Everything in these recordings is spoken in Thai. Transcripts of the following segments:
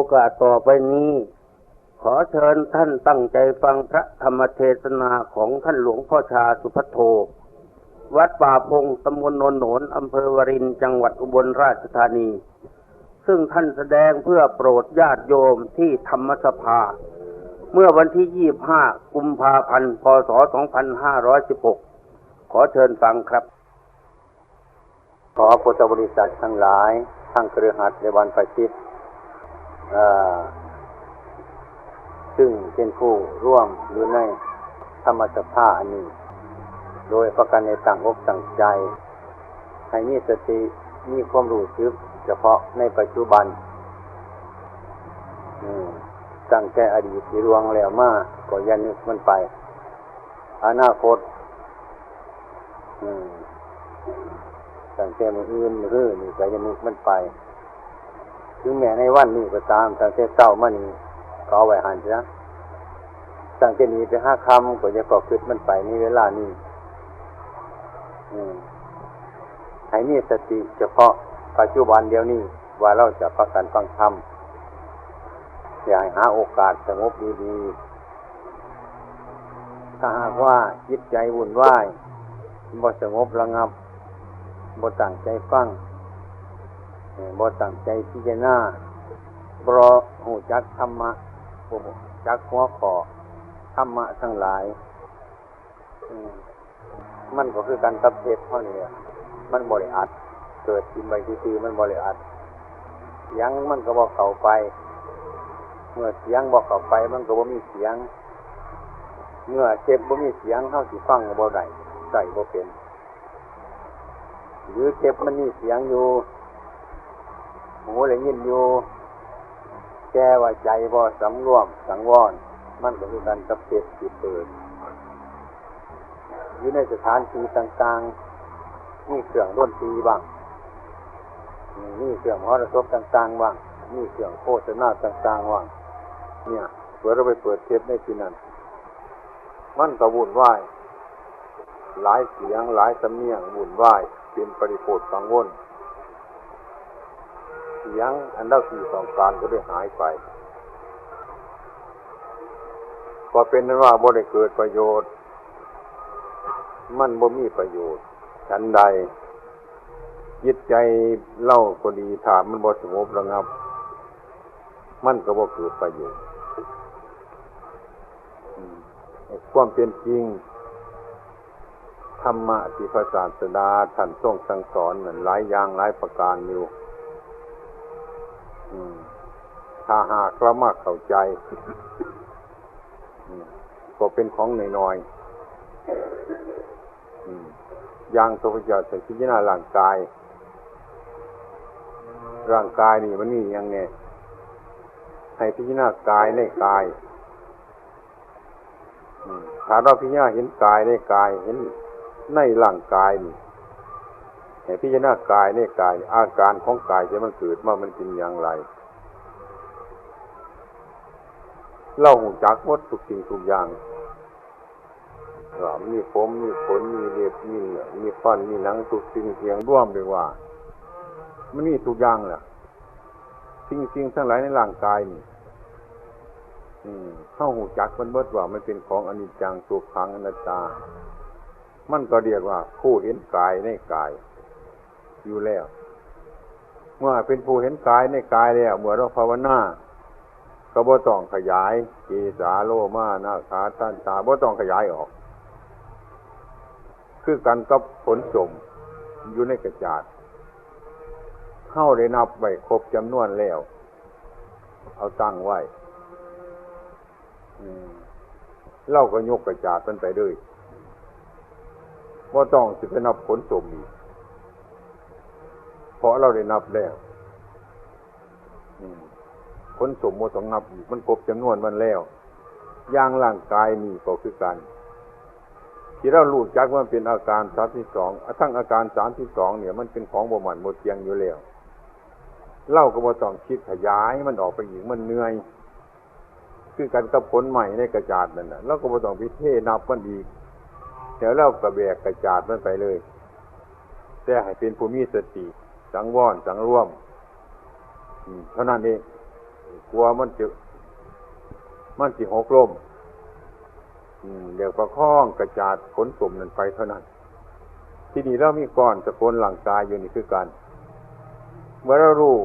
อกาสต่อไปนี้ขอเชิญท่านตั้งใจฟังพระธรรมเทศนาของท่านหลวงพ่อชาสุภัทโทวัดป่าพงตำบลโนนโหนนอำเภอวรินทร์จังหวัดอุบลราชธานีซึ่งท่านแสดงเพื่อโปรดญาติโยมที่ธรรมสภาเมื่อวันที่25กุมภาพันธ์พศ2516ขอเชิญฟังครับขอพุทธบริษัททั้งหลายทั้งคฤหัสถ์และบรรพชิตซึ่งเป็นผู้ร่วมอยู่ในธรรมสภาอันนี้โดยประการในตั้งอกตั้งใจให้มีสติมีความรู้สึกเฉพาะในปัจจุบันตั้งแต่อดีตที่ล่วงแล้วมาก็อย่านึกมันไปอนาคตตั้งแต่มื้ออื่นมื้อนี่ก็อย่านึกมันไปถึงแม้ในวันนี้ก็ตามตั้งแต่เช้ามานี้ก็เอาไว้หันซะตั้งแต่นี้ไป5ค่ำก็อย่าก็คิดมันไปในเวลานี้ให้มีสติเฉพาะปัจจุบันเดี๋ยวนี้ว่าเราจะประกันฟังธรรมอย่าให้หาโอกาสสงบดีๆถ้าหากว่าจิตใจวุ่นวายบ่สงบระงับบ่ตั้งใจฟังบ่ตั้งใจพิจารณาบ่รู้จักธรรมะบ่จักหัวข้อธรรมะทั้งหลายมันก็คือการตับเทศเท่านี้มันบ่ได้อัดเกิดขึ้นไปซื่อๆมันบ่ได้อัดเสียงมันก็บ่เข้าไปเมื่อเสียงบ่เข้าไปมันก็บ่มีเสียงเมื่อเจ็บบ่มีเสียงเฮาสิฟังก็บ่ได้ใส่บ่เป็นหรือเจ็บมันมีเสียงอยู่หูได้ยินอยู่แก้ว่าใจบ่สำรวมสังวรมันก็คือการตับเทศจิตเปิดอยู่ในสถานที่ต่างๆมีเครื่องดนตรีบ้างมีเครื่องมหรสพต่างๆบ้างมีเครื่องโฆษณาต่างๆบ้างเนี่ยเมื่อเราไปเปิดเทปในที่นั้นมันก็วุ่นวายหลายเสียงหลายสำเนียงวุ่นวายเป็นปริโภทกังวลเสียงอันเราที่ต้องการก็ได้หายไปก็เป็นนั้นว่าบ่ได้เกิดประโยชน์มันบ่มีประโยชน์ฉันใดจิตใจเล่าก็ดีถ้ามันบ่สงบระงับมันก็บ่เกิดประโยชน์ความเป็นจริงธรรมะที่พระศาสดาท่านทรงสั่งสอนนั้นหลายอย่างหลายประการอยู่ถ้าหากเรามาเข้าใจก็เป็นของน้อยๆอย่างพระพุทธเจ้าพิจารณาร่างกายนี่มันมีอย่างไงให้พิจารณากายในกายถ้าเราพิจารณาเห็นกายในกายเห็นในร่างกายนี่ให้พิจารณากายในกายอาการของกายที่มันเกิดมามันเป็นอย่างไรเรารู้จักหมดทุกสิ่งทุกอย่างมีผมมีขนมีเล็บมีเนื้อมีฟันมีหนังทุกสิ่งเพียงร่วมเลยว่ามันมีทุกอย่างแหละสิ่งทั้งหลายในร่างกายนี่เข้าหูจักมันเบิดว่ามันเป็นของอนิจจังทุกขังอนัตตามันก็เรียกว่าผู้เห็นกายในกายอยู่แล้วเมื่อเป็นผู้เห็นกายในกายแล้วเมื่อเราภาวนาก็บ่ต้องขยายเกสาโลมานาขาตันตาบ่ต้องขยายออกคือกันกับผลสมอยู่ในกระจาดเข้าได้นับไว้ครบจำนวนแล้วเอาตั้งไว้เราก็ยกกระจาดมันไปเลยบ่ต้องสิไปนับผลสมอีกเพราะเราได้นับแล้วผลสมบ่ต้องนับอีกมันครบจำนวนมันแล้วอย่างร่างกายนี่ก็คือกันที่เรารู้จักว่าเป็นอาการ32ทั้งอาการ32เนี่ยมันเป็นของบ่มันบ่เที่ยงอยู่แล้วเราก็บ่ต้องคิดขยายมันออกไปอีกมันเหนื่อยคือกันกับผลใหม่ในกระจาดนั่นน่ะเราก็บ่ต้องไปเทนับมันอีกเดี๋ยวเราก็แบกกระจาดมันไปเลยแต่ให้เป็นผู้มีสติสังวรสังรวมเท่านั้นเอง กลัวมันสิหกล้มเดี๋ยวประคองกระจาดขนตุ่มนั่นไปเท่านั้นที่นี่เรามีก้อนสกุลหลังกายอยู่นี่คือกันเมื่อเรารู้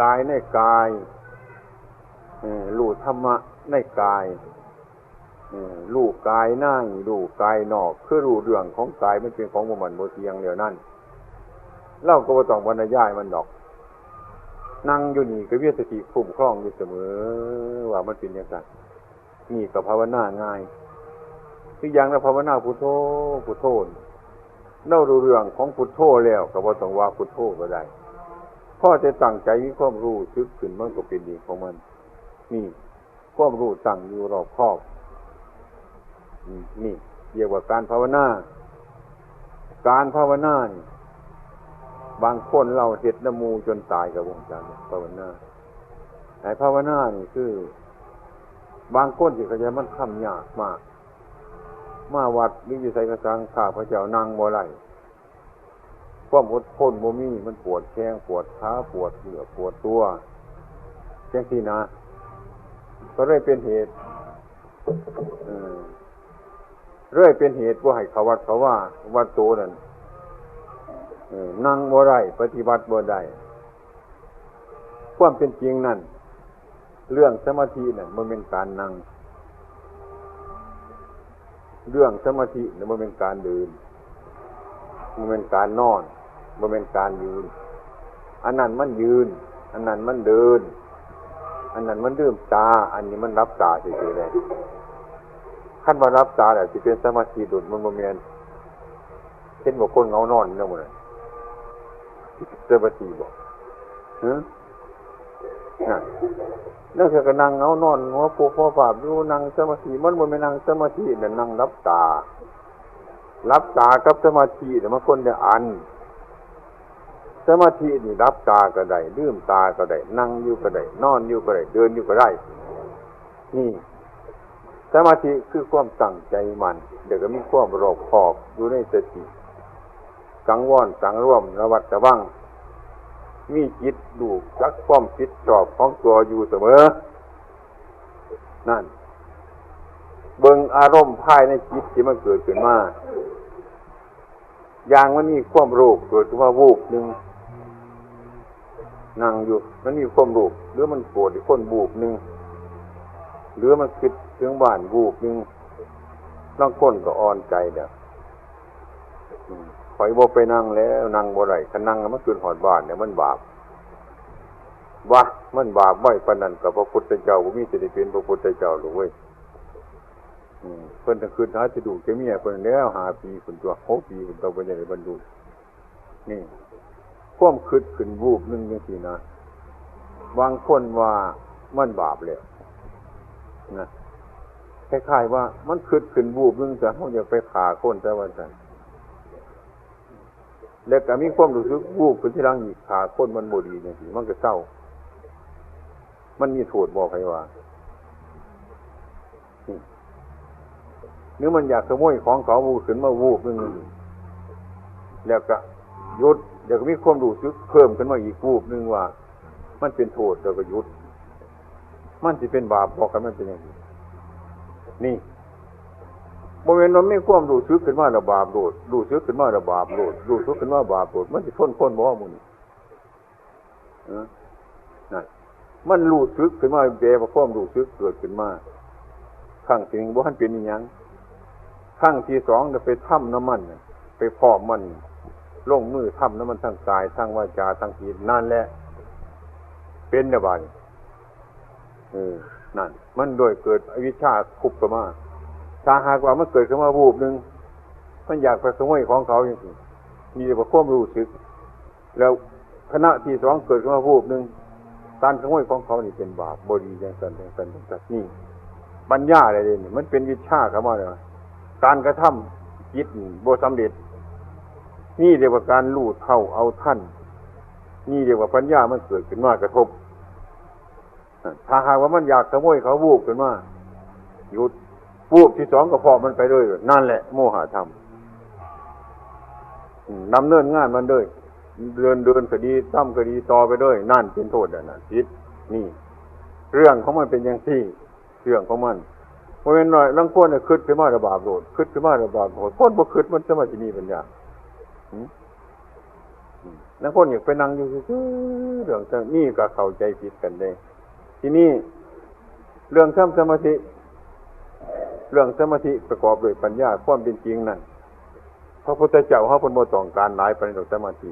กายในกายรู้ธรรมะในกายรู้กายหน้ารู้กายนอกคือรู้เรื่องของกายมันเป็นของบ่มันบ่เที่ยงเดียวนั่นเราก็บ่ต้องบรรยายมันดอกนั่งอยู่นี่ก็มีสติคุ้มครองอยู่เสมอว่ามันเป็นอย่างไรนี่ก็ภาวนาง่ายคืออย่างเราภาวนาพุทโธพุทโธเรารู้เรื่องของพุทโธแล้วก็บ่ต้องว่าพุทโธก็ได้พอจะตั้งใจมีความรู้สึกขึ้นมันก็เป็นดีของมันนี่ความรู้ตั้งอยู่รอบคอบนี่เรียกว่าการภาวนาการภาวนานี่บางคนเราเฮ็ดน้ำมูจนตายกับวงการภาวนาไอ้ภาวนานี่คือบางคนที่เขาจะมันทำยากมากมาวัดหรืออยู่ไสกระสังข้าพระเจ้านั่งบ่ไหลความอดทนบ่มีมันปวดแข้งปวดขาปวดเหนือปวดตัวจังซี่นะก็เลยเป็นเหตุว่าให้เขาวัดเขาว่าวัดโตนั่นนั่งบ่ได้ปฏิบัติบ่ได้ความเป็นจริงนั่นเรื่องสมาธินั่นมันเป็นการนั่งเรื่องสมาธินั่นมันเป็นการเดินมันเป็นการนอนมันเป็นการยืนอันนั้นมันยืนอันนั้นมันเดินอันนั้นมันลืมตาอันนี้มันรับตาเฉยๆเลยขั้นว่ารับตาแต่ที่เป็นสมาธิดุจมันบ่แม่นเช่นว่าคนเงานอนนั่นหมดเลยสมาธิบ่นั่นคือก็นั่งเงานอนหัวปูหัวฝาบอยู่นั่งสมาธิมันบ่แม่นนั่งสมาธินั่นนั่งรับตากับสมาธิเนี่ยมันคนละอันสมาธินี่รับตาก็ได้ลืมตาก็ได้นั่งอยู่ก็ได้นอนอยู่ก็ได้เดินอยู่ก็ได้นี่สมาธิคือความตั้งใจมันเดี๋ยวก็มีความรอบคอบอยู่ในสติสังวรสังรวมระวัดระวังมีจิตดูจักความคิดชอบของตัวอยู่เสมอนั่นเบิ่งอารมณ์ภายในจิตที่มันเกิดขึ้นมาอย่างมันมีความรู้เกิดขึ้นมาวูบนึงนั่งอยู่มันมีความรู้หรือมันโกรธอีกคนวูบนึงหรือมันคิดถึงบ้านวูบนึงบางคนก็อ่อนใจเด้อข่อยบ่ไปนั่งแล้วนั่งบ่ได้คันนั่งแล้วมันขึ้นฮอดบ้านเนี่ยมันบาปมันบาปไว้ปานนั้นกับพระพุทธเจ้าบ่มีสิได้เป็นพระพุทธเจ้าหรอกเว้ยเพิ่นต้องขึ้นหาสิดูแก่เมียเพิ่นแล้ว5 ปีพุ่นตัว6 ปีพุ่นตัวบ่ได้บรรลุนี่ความคิดขึ้นวูบนึงจังซี่นะบางคนว่ามันบาปแล้วนะคล้ายๆว่ามันคิดขึ้นวูบนึงจะเฮาอยากไปฆ่าคนแต่ว่าซั่นแล้วก็มีความรู้สึกวูบขึ้นที่หลังอีกฆ่าคนมันบ่ดีจังซี่มันก็เศร้ามันมีโทษบ่ไผว่าหรือมันอยากขโมยของเขาวูบขึ้นมาวูบนึงแล้วก็หยุดเดี๋ยวก็มีความรู้สึกเพิ่มขึ้นมาอีกวูบนึงว่ามันเป็นโทษแล้วก็หยุดมันสิเป็นบาปบ่กันมันเป็นอย่างนี้นี่บ่แม่นว่ามีความรู้สึกขึ้นมาแล้วบาปโลดรู้สึกขึ้นมาแล้วบาปโลดรู้สึกขึ้นมาบาปโลดมันสิพ้นบ่มื้อนี้นั่นมันรู้สึกขึ้นมาแปลว่าความรู้สึกเกิดขึ้นมาครั้งที่1บ่ทันเป็นอีหยังครั้งที่2จะไปทํำน้ำมันไปพอกมันลงมือทำน้ำมันทั้งกายทั้งวาจาทั้งจิตนั่นแหละเป็นน่ะบาดนั่นมันโดยเกิดอวิชชาคุบเข้ามาถ้าหากว่ามันเกิดขึ้นมาวูบนึงมันอยากไปขโมยของเขาจังซี่มีแต่ความรู้สึกแล้วขณะที่2เกิดขึ้นมาวูบนึงการขโมยของเขานี่เป็นบาปบ่ดีจังซั่นนี่ปัญญาอะไรนี่มันเป็นวิชาเข้ามาแล้วการกระทำจิตบ่สำเร็จนี่เรียกว่าการรู้เท่าเอาทันนี่เรียกว่าปัญญามันเกิดขึ้นมากระทบถ้าหากว่ามันอยากขโมยเขาวูบขึ้นมาหยุดวูบที่2ก็พอมันไปเลยนั่นแหละโมหะธรรมดำเนินงานมันเลยเดินคดีทำคดีต่อไปเลยนั่นเป็นโทษนั่นจิตนี่ เรื่องของมันเป็นอย่างที่เรื่องของมันเพราะเป็นหน่อยลังคนเนี่ยคิดขึ้นมาระบาดโดดคิดขึ้นมาระบาดโดดคนบ่คิดมันจะมาที่นี่ปัญญาลังคนอยากไปนั่งอยู่ซื่อเรื่องนี่ก็เข้าใจผิดกันเลยทีนี้เรื่องทำสมาธิเรื่องสมาธิประกอบด้วยปัญญาความเป็นจริงนั่นพระพุทธเจ้าเขาเป็นบ่ต้องการหลายประเด็นสมาธิ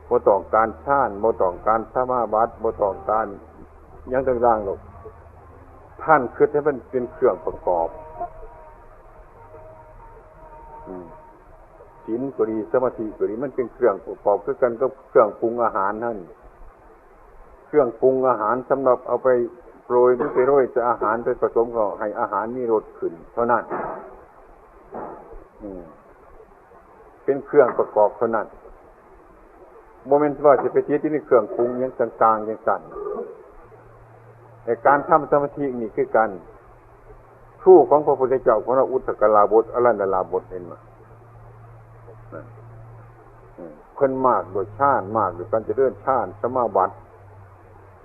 บ่ต้องการฌานบ่ต้องการสมาบัติบ่ต้องการอย่างต่างๆหรอกท่านคิดให้มันเป็นเครื่องประกอบศีลก็ดีสมาธิก็ดีมันเป็นเครื่องประกอบคือกันกับเครื่องปรุงอาหารนั่นเครื่องปรุงอาหารสำหรับเอาไปโปรยหรือไปโรยจะอาหารไปผสมก็ให้อาหารมีรสขึ้นเท่านั้นเป็นเครื่องประกอบเท่านั้นโมเมนต์ว่าจะไปที่นี่เครื่องปรุงอย่างต่างๆอย่างสั่นแต่การทำสมาธินี่คือกันครูของพระพุทธเจ้าของเราอุตตกลาบทอรันดลาบทเห็นมาเพิ่นมากโดยฌานมากโดยการจะเดินฌานสมาบัติ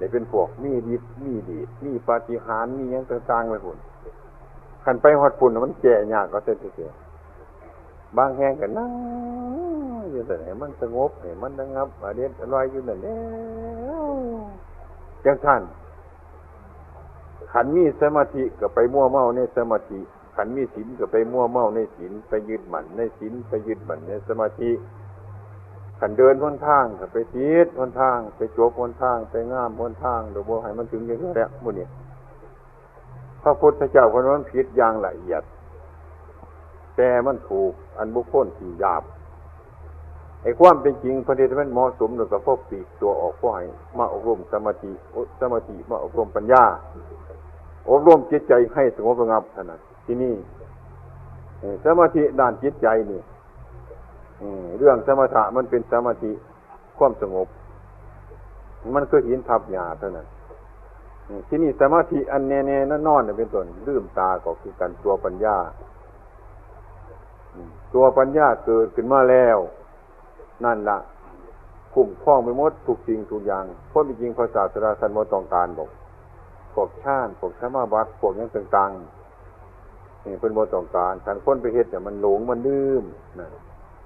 นี่เป็นพวกมีฤทธิ์มีเดชมีปาฏิหาริย์มีอย่างต่างๆไปพุ่นคันไปฮอดพุ่นมันแก่ยากก็เสียบางแห่งก็นั่งอยู่แต่ให้มันสงบให้มันระงับอเด็ดอร่อยอยู่นั่นแหละจังซั่นขันมีสมาธิก็ไปมั่วเมาในสมาธิขันมีศีลก็ไปมั่วเมาในศีลไปยึดมั่นในศีลไปยึดมั่นในสมาธิขันเดินหนทางก็ไปติดหนทางไปจบหนทางไปง่ามหนทางโดยบ่ให้มันถึงอย่างนี้แหละมื้อนี้พระพุทธเจ้าคนนั้นผิดอย่างละเอียดแต่มันถูกอันบุคคลที่หยาบไอ้ความเป็นจริงประเด็นมันเหมาะสมแล้วก็พอปลีกตัวออกพอให้มาอบรมสมาธิมาอบรมปัญญาอบรมจิตใจให้สงบระงับเท่านั้นที่นี่สมาธิด้านจิตใจนี่เรื่องสมถะมันเป็นสมาธิความสงบมันคือหินทับหญ้าเท่านั้นที่นี่สมาธิอันแน่ๆนอนๆเป็นต้นลืมตาก็คือกันตัวปัญญาตัวปัญญาเกิดขึ้นมาแล้วนั่นล่ะคุ้มครองไปหมดทุกสิ่งทุกอย่างเพราะจริงๆพระศาสดาท่านบ่ต้องการบอกพวกฌานพวกสมาบัติพวกอย่างต่างๆนี่เพิ่นบ่ต้องการท่านคนไปเฮ็ดเนี่ยมันหลงมันลืมนะ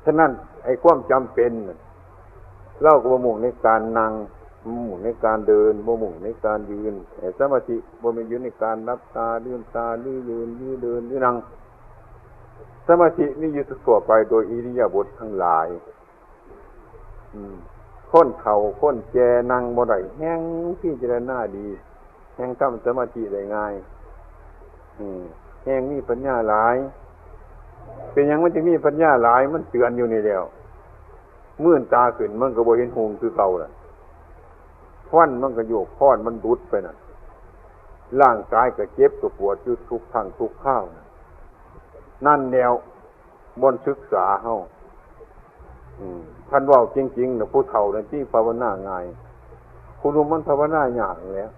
ฉะนั้นไอ้ความจำเป็นเราก็บ่มุ่งในการนั่งมุ่งในการเดินบ่มุ่งในการยืนสมาธิบ่แม่นอยู่ในการรับตาลืมตาหรือยืนหรือเดินหรือนั่งสมาธินี่อยู่ทั่วไปโดยอิริยาบถทั้งหลายคนเฒ่าคนแก่นั่งบ่ได้แฮงพิจารณาดีแฮงทำสมาธิได้ง่ายแฮงมีปัญญาหลายเป็นหยังมันจึงมีปัญญาหลายมันเตือนอยู่นี่แล้วมื่นตาขึ้นมันก็บ่เห็นหงคือเก่าล่ะฟันมันก็โยกพอดมันดุดไปน่ะร่างกายก็เจ็บก็ปวดอยู่ทุกครั้งทุกคราวนั่นแนวบนศึกษาเฮาท่านว่าจริงๆนะผู้เฒ่านั่นที่ภาวนาง่ายผู้หนุ่มมันภาวนายากแล้ว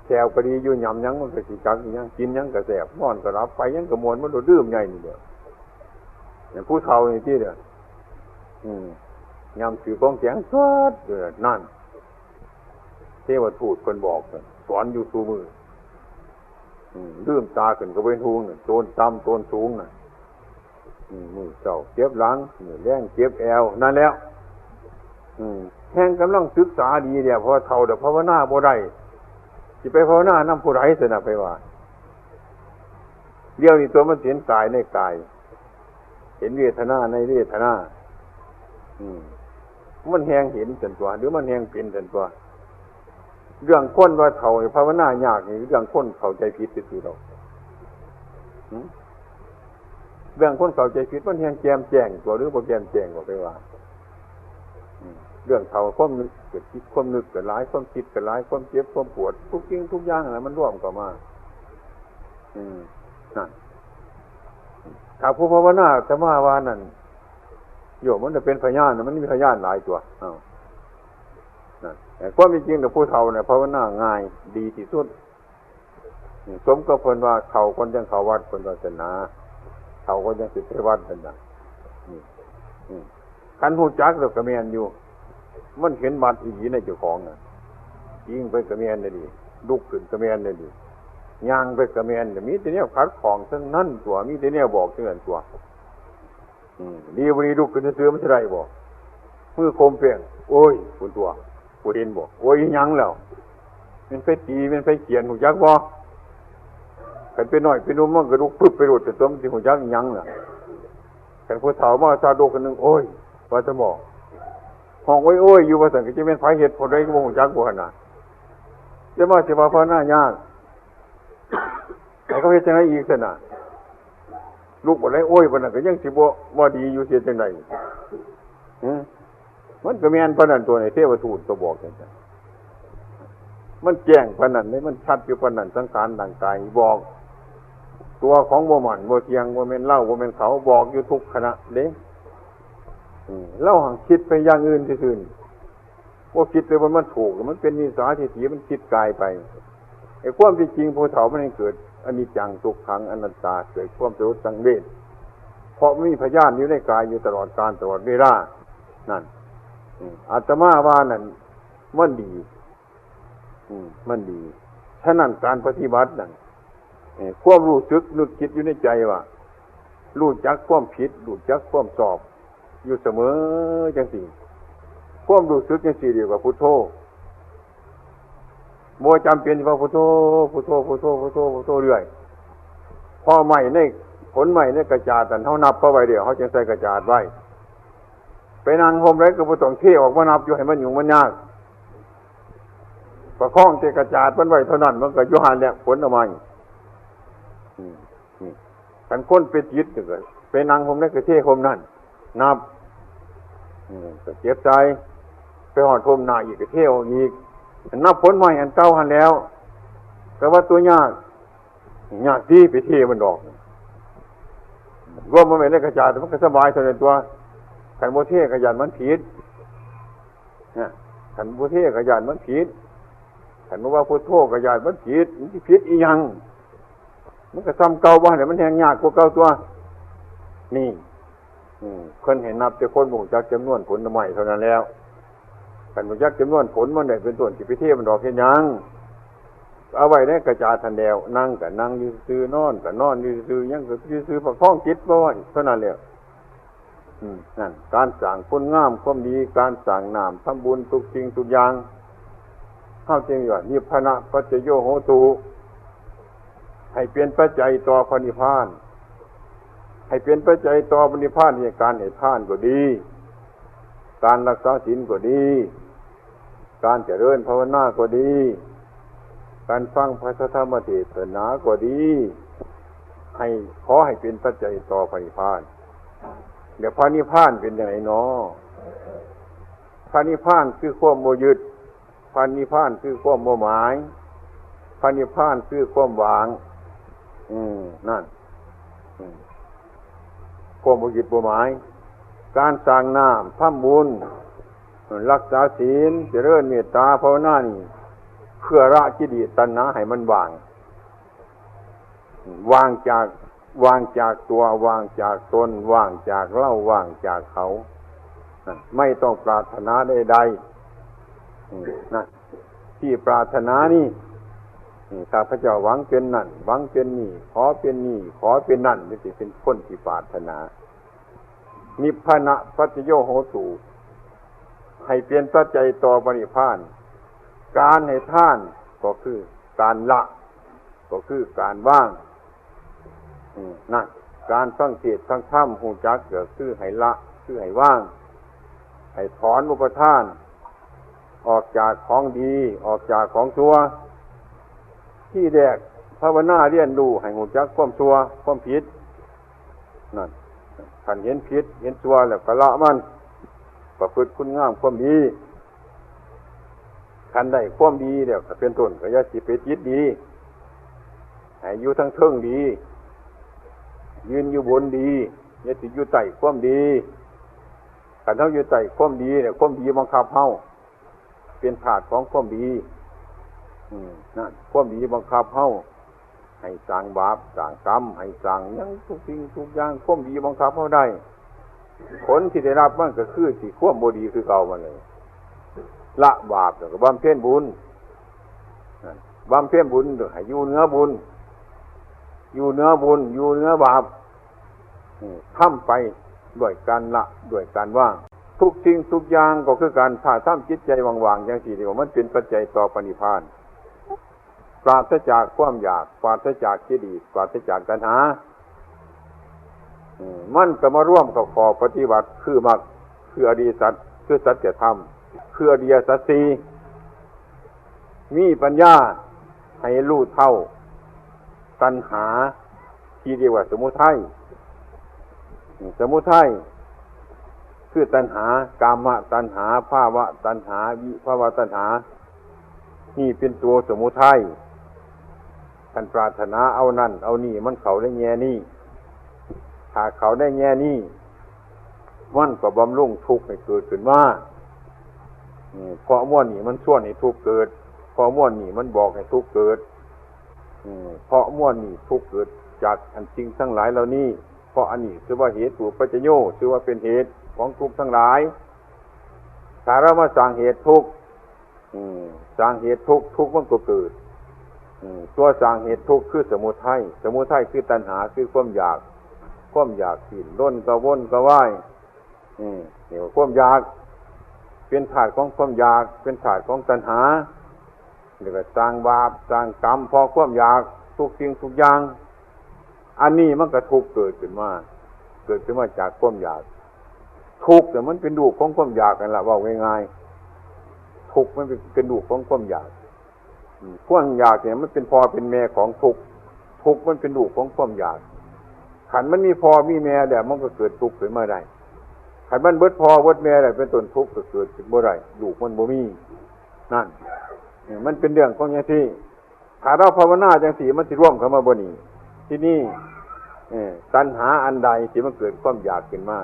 แถวก็ดีอยู่หย่ำยังมันก็สิจักยังกินยังก็แสบนอนก็รับไปยังก็มวนมันโดดดื่มใหญ่นี่เด้ออย่างผู้เฒ่านี่ที่เด้อยำถือกองแสงสดเด้อนั่นเทวทูตเพิ่นบอกสอนอยู่ซุมื้อลืมตาขึ้นก็เป็นหูน่ะโตนต่ำโตนสูงน่ะมือเจ้าเจ็บหลังมือแรงเจ็บแอวนั่นแล้วแห่งกำลังศึกษาดีเดียวเพราะเฒ่าเดี๋ยวภาวนาบ่ได้สิไปภาวนานำผู้ใดสินะไปว่าเดี๋ยวนี้ตัวมันเห็นกายในกายเห็นเวทนาในเวทนามันแห่งเห็นจนตัวหรือมันแห่งเป็นจนตัวเรื่องคนว่าเฒ่าภาวนายากนี่เรื่องคนเข้าใจผิดซื่อๆดอกเรื่องคนเข้าใจผิดมันแห่งแจ่มแจ้งตัวหรือบ่แจ่มแจ้งก็ไปว่าเรื่องเฒ่าความนึกเกิดคิดความนึกเกิดหลายความคิดเกิดหลายความเจ็บความปวดทุกสิ่งทุกอย่างอะไรมันร่วมเข้ามานั่นถ้าผู้ภาวนาจะมาว่านั่นโยมมันจะเป็นพยานมันมีพยานหลายตัวแต่ความจริงแต่ผู้เฒ่าเนี่ยภาวนาง่ายดีที่สุดสมกับเพิ่นว่าเฒ่าคนยังเข้าวัดเพิ่นศาสนาเฒ่าคนยังสิไปวัดนั่นน่ะคันฮู้จักแล้วก็แม่นอยู่มันเห็นบัตรอีหลีในเจ้าของน่ะยิงไปก็แม่นได้ดี ลุกขึ้นกระแมนเลยดิย่างไปกระแมนมีแต่เนี้ยขัดของทั้งนั้นตัวมีแต่เนี้ยบอกเตือนตัวดีวันนี้ลุกขึ้นซื้อมันจะไรบอกมือโคมเปลี่ยนโอ้ยคุณตัวกูเห็นบอกโอ้ยยังแล้วมันไปตีมันไปเขียนหูยักษ์บ่กันไปหน่อยไปนุ่มมันกระดูกปึ๊บไปหลุดแต่ตัวมันที่หูยักษ์ยังล่ะกันผู้เฒ่ามาซาโดกันนึงโอ้ยว่าจะบอกห้องโอ้ยอยู่ว่าสั่งก็จะเป็นไฟเห็ดผลได้ก็บ่หูยักษ์บ่ขนาดจะมาสิว่าพระหน้ายากแต่เขาเฮ็ดจังได๋อีกซั่นน่ะลูกบ่ได้โอ้ยบ่นั่นก็ยังสิบ่ดีอยู่เสียจังได๋มันก็แม่นปานนั้นตัวนี้เทวทูตก็บอกจังซั่นมันแจ้งปานนั้นเลยมันชัดอยู่ปานนั้นสังขารร่างกายบอกตัวของบ่หมั่นบ่เที่ยงบ่แม่นเราบ่แม่นเขาบอกอยู่ทุกขณะเด้เราหังคิดไปอย่างอื่นซื่อๆว่าคิดไปว่ามันถูกมันเป็นนิสัยทิฏฐิมันคิดกายไปไอ้ความที่จริงผู้เฒ่ามันเกิดอนิจจังทุกขังอนัตตาเกิดความสลดสังเวชเพราะมีพยานอยู่ในกายอยู่ตลอดกาลตลอดเวลานั่นอาตมาว่านั่นมันดีมันดีฉะนั้นการปฏิบัตินั่นความรู้สึกนึกคิดอยู่ในใจว่ารู้จักความผิดรู้จักความชอบอยู่เสมอจังซี่ความรู้สึกจังซี่เดียวกับพุทโธบ่จำเป็นว่าพุทโธพุทโธพุทโธพุทโธพุทโธเรื่อยพอใหม่ในผลใหม่ในกระจาดนั่นเฮานับเข้าไว้เดี๋ยวเฮาจึงใส่กระจาดไว้ไปนั่งห่มไว้ก็บ่ต้องเทออกมานับอยู่ให้มันยุ่งมันยากประคองแต่กระจาดมันไว้เท่านั้นมันก็อยู่หั่นแหละผลออกมานี่คันคนไปจิตก็ไปนั่งห่มในกระเทห่มนั่นนับก็เจ็บใจไปหอดห่มหน้าอีกก็เทออกอีกนับผลใหม่อันเก่าหั่นแล้วแต่ว่าตัวยากที่ไปเทมันดอกรวมมันไม่ได้กระจายมันก็สบายเท่านั้นตัวขันโมเทขยันมันผิดขันโมเทขยันมันผิดขันว่าพุทโธขยันมันผิดมันผิดอีหยังมันก็ซ้ำเก่าบ้านเนี่ยมันแหงยากกว่าเก่าตัวนี่คนเห็นนับแต่คนบ่รู้จักจำนวนผลใหม่เท่านั้นแล้วขันบ่รู้จักจำนวนผลมันได้เป็นต้นที่ไปเทมันดอกเฮ็ดหยังเอาไว้ในกระจาดทันเดียวนั่งก็นั่งอยู่ซื่อนอนก็นอนอยู่ซื่อยังก็อยู่ซื่อประคองจิตบ่ไว้เท่านั้นแหละนั่นการสร้างคุณงามความดีการสร้างนามทำบุญทุกสิ่งทุกอย่างเข้าจริงว่านิพพานะปัจจโยโหตุให้เป็นปัจจัยต่อพระนิพพานให้เป็นปัจจัยต่อพระนิพพานในการให้ทานก็ดีการรักษาศีลก็ดีการเจริญภาวนาก็ดีการฟังพระธรรมเทศนาก็ดีให้ขอให้เป็นปัจจัยต่อพระนิพพานเดี๋ยวพระนิพพานเป็นยังไงเนาะพระนิพพานคือความบ่ยึดพระนิพพานคือความบ่หมายพระนิพพานคือความวางนั่นความบ่ยึดบ่หมายการสร้างน้ำทำบุญรักษาศีลเจริญเมตตาภาวนานี่เพื่อละกิเลสตัณหาให้มันวางจากตัววางจากตนวางจากเราวางจากเขาไม่ต้องปรารถนาใดๆนะที่ปรารถนานี่ข้าพเจ้าหวังเป็นนั่นหวังเป็นนี่ขอเป็นนี่ขอเป็นนั่นนี่สิเป็นคนที่ปรารถนานิพพานะปัจจโยโหตุให้เป็นปัจจัยต่อพระนิพพานการให้ทานก็คือการละก็คือการว่างนั่นการฟังเทศน์ฟังธรรมฮู้จักก็คือให้ละคือให้ว่างให้ถอนอุปทานออกจากของดีออกจากของชั่วที่แรกภาวนาเรียนรู้ให้ฮู้จักความชั่วความผิดนั่นคันเห็นผิดเห็นชั่วแล้วก็ละมันประพฤติคุณงามความดีคันได้ความดีเดี๋ยวก็เป็นต้นก็อย่าสิไปจิตดีให้อยู่ทั้งเทิงดียืนอยู่บนดีอย่าสิอยู่ใต้ความดีคันเฮาอยู่ใต้ความดีเนี่ยความดีบังคับเฮาเป็นธาตุของความดีนั่นความดีบังคับเฮาให้สร้างบาปสร้างกรรมให้สร้างหยังทุกสิ่งทุกอย่างความดีบังคับเฮาได้ผลที่ได้รับมันก็คือสิความบ่ดีคือเก่ามาเลยละบาปแล้วก็บำเพ็ญบุญ บำเพ็ญบุญให้อยู่เหนือบุญอยู่เหนือบุญอยู่เหนือบาปทำไปด้วยการละด้วยการว่างทุกสิ่งทุกอย่างก็คือการถ้าทำจิตใจว่างๆอย่างที่เดียวมันเป็นปัจจัยต่อปณิพพานปราศจากความอยากปราศจากกิเลสปราศจากตัณหามันก็มาร่วมกับข้อปฏิบัติคือมรรคคืออริยสัจคือสัจธรรมคืออริยสัจสี่มีปัญญาให้รู้เท่าตัณหาที่เรียกว่าสมุทัยสมุทัยคือตัณหากามตัณหาภาวะตัณหาวิภาวะตัณหานี่เป็นตัวสมุทัยท่านปรารถนาเอานั่นเอานี่มันเขาได้แง่นี่ถ้าเขาได้แง่นี่มันก็บำรุงทุกข์ให้เกิดขึ้นมาเพราะม่วนนี่มันชวนให้ทุกข์เกิดเพราะม่วนนี่มันบอกให้ทุกข์เกิดเพราะม่วนนี่ทุกข์เกิดจากอันจริงทั้งหลายเหล่านี้เพราะอันนี้ชื่อว่าเหตุถูกปัจจโยชื่อว่าเป็นเหตุของทุกข์ทั้งหลายถ้าเรามาสร้างเหตุทุกข์สร้างเหตุทุกข์ทุกข์มันก็เกิดตัวสร้างเหตุทุกข์คือสมุทัยสมุทัยคือตัณหาคือความอยากสิ้นล้นกระวนกระวายนี่ว่าความอยากเป็นธาตุของความอยากเป็นธาตุของตัณหาเรียกว่าสร้างบาปสร้างกรรมเพราะความอยากทุกสิ่งทุกอย่างอันนี้มันก็ทุกข์เกิดขึ้นมาจากความอยากทุกข์แต่มันเป็นดูกของความอยากกันละว่าง่ายๆทุกข์มันเป็นดูกของความอยากความอยากเนี่ยมันเป็นพ่อเป็นแม่ของทุกข์มันเป็นดูกของความอยากขันมันมีพ่อมีแม่แต่มันก็เกิดทุกข์ขึ้นมาได้ขันมันเบิดพ่อเบิดแม่ได้เป็นต้นทุกข์ก็เกิดขึ้นบ่ได้ดูกมันบ่มีนั่นมันเป็นเรื่องของอย่างที่ถ้าเราภาวนาจังสีมันสิร่วมเข้ามาบ่นี้ที่นี่ตัณหาอันใดที่มันเกิดความอยากขึ้นมา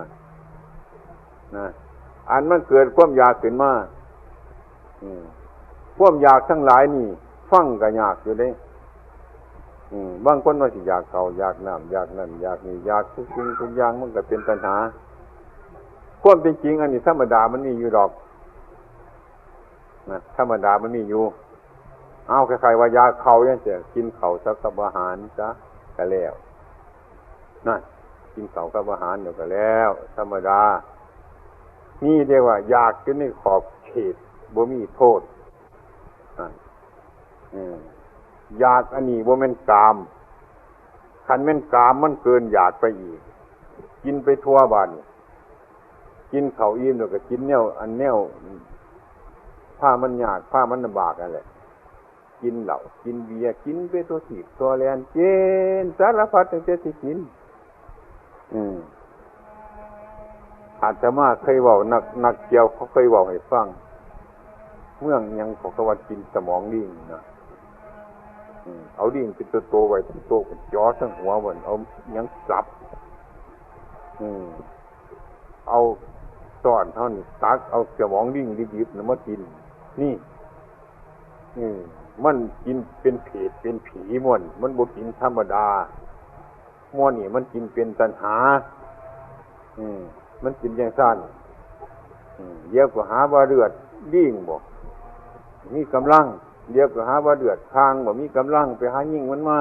นะอันมันเกิดความอยากขึ้นมาความอยากทั้งหลายนี่ฟังก็ยากอยู่เด้บางคนว่าสิอยากเขาอยากน้ำอยากนั่นอยากนี่อยากทุกสิ่งทุกอย่างมันก็เป็นตัณหาความเป็นจริงอันนี้ธรรมดามันมีอยู่ดอกนะธรรมดามันมีอยู่เอาใครๆว่าอยากเขาอย่างเสียกินเขาสักกับอาหารซะก็แล้วนั่นกินเขากับอาหารเดี๋ยวก็แล้วธรรมดานี่เรียกว่าอยากจนในขอบเขตบ่มีโทษอยากอันนี้บ่แม่นกามคันแม่นกามมันเกินอยากไปอีกกินไปทั่วบ้านกินข้าวอิ่มแล้วก็กินแนวอันแนวผ้ามันยากผ้ามันลำบากนั่นแหละกินเหล้ากินเบียร์กินไปตัวถีบตัวแลนกินสารพัดตั้งแต่สิกินอาตมาเคยเว้านักเกี่ยวเขาเคยเว้าให้ฟังเมืองยังของตะวันกินสมองดิ่งนะเอาดิ่งเป็นตัวโตไว้ตัวโตเป็นจ่อทั้งหัวมันเอายังสับเอาซ่อนเท่านี้ตักเอาสมองดิ่งดิบๆมากินนี่มันกินเป็นเพศเป็นผีมันบ่กินธรรมดาม่วนนี่มันกินเป็นตัณหามันกินอย่างสั้นเดี๋ยวก็หาว่าเลือดดิ่งบ่มีกำลังเดี๋ยวก็หาว่าเดือดทางบ่มีกำลังไปหายิ่งมันมา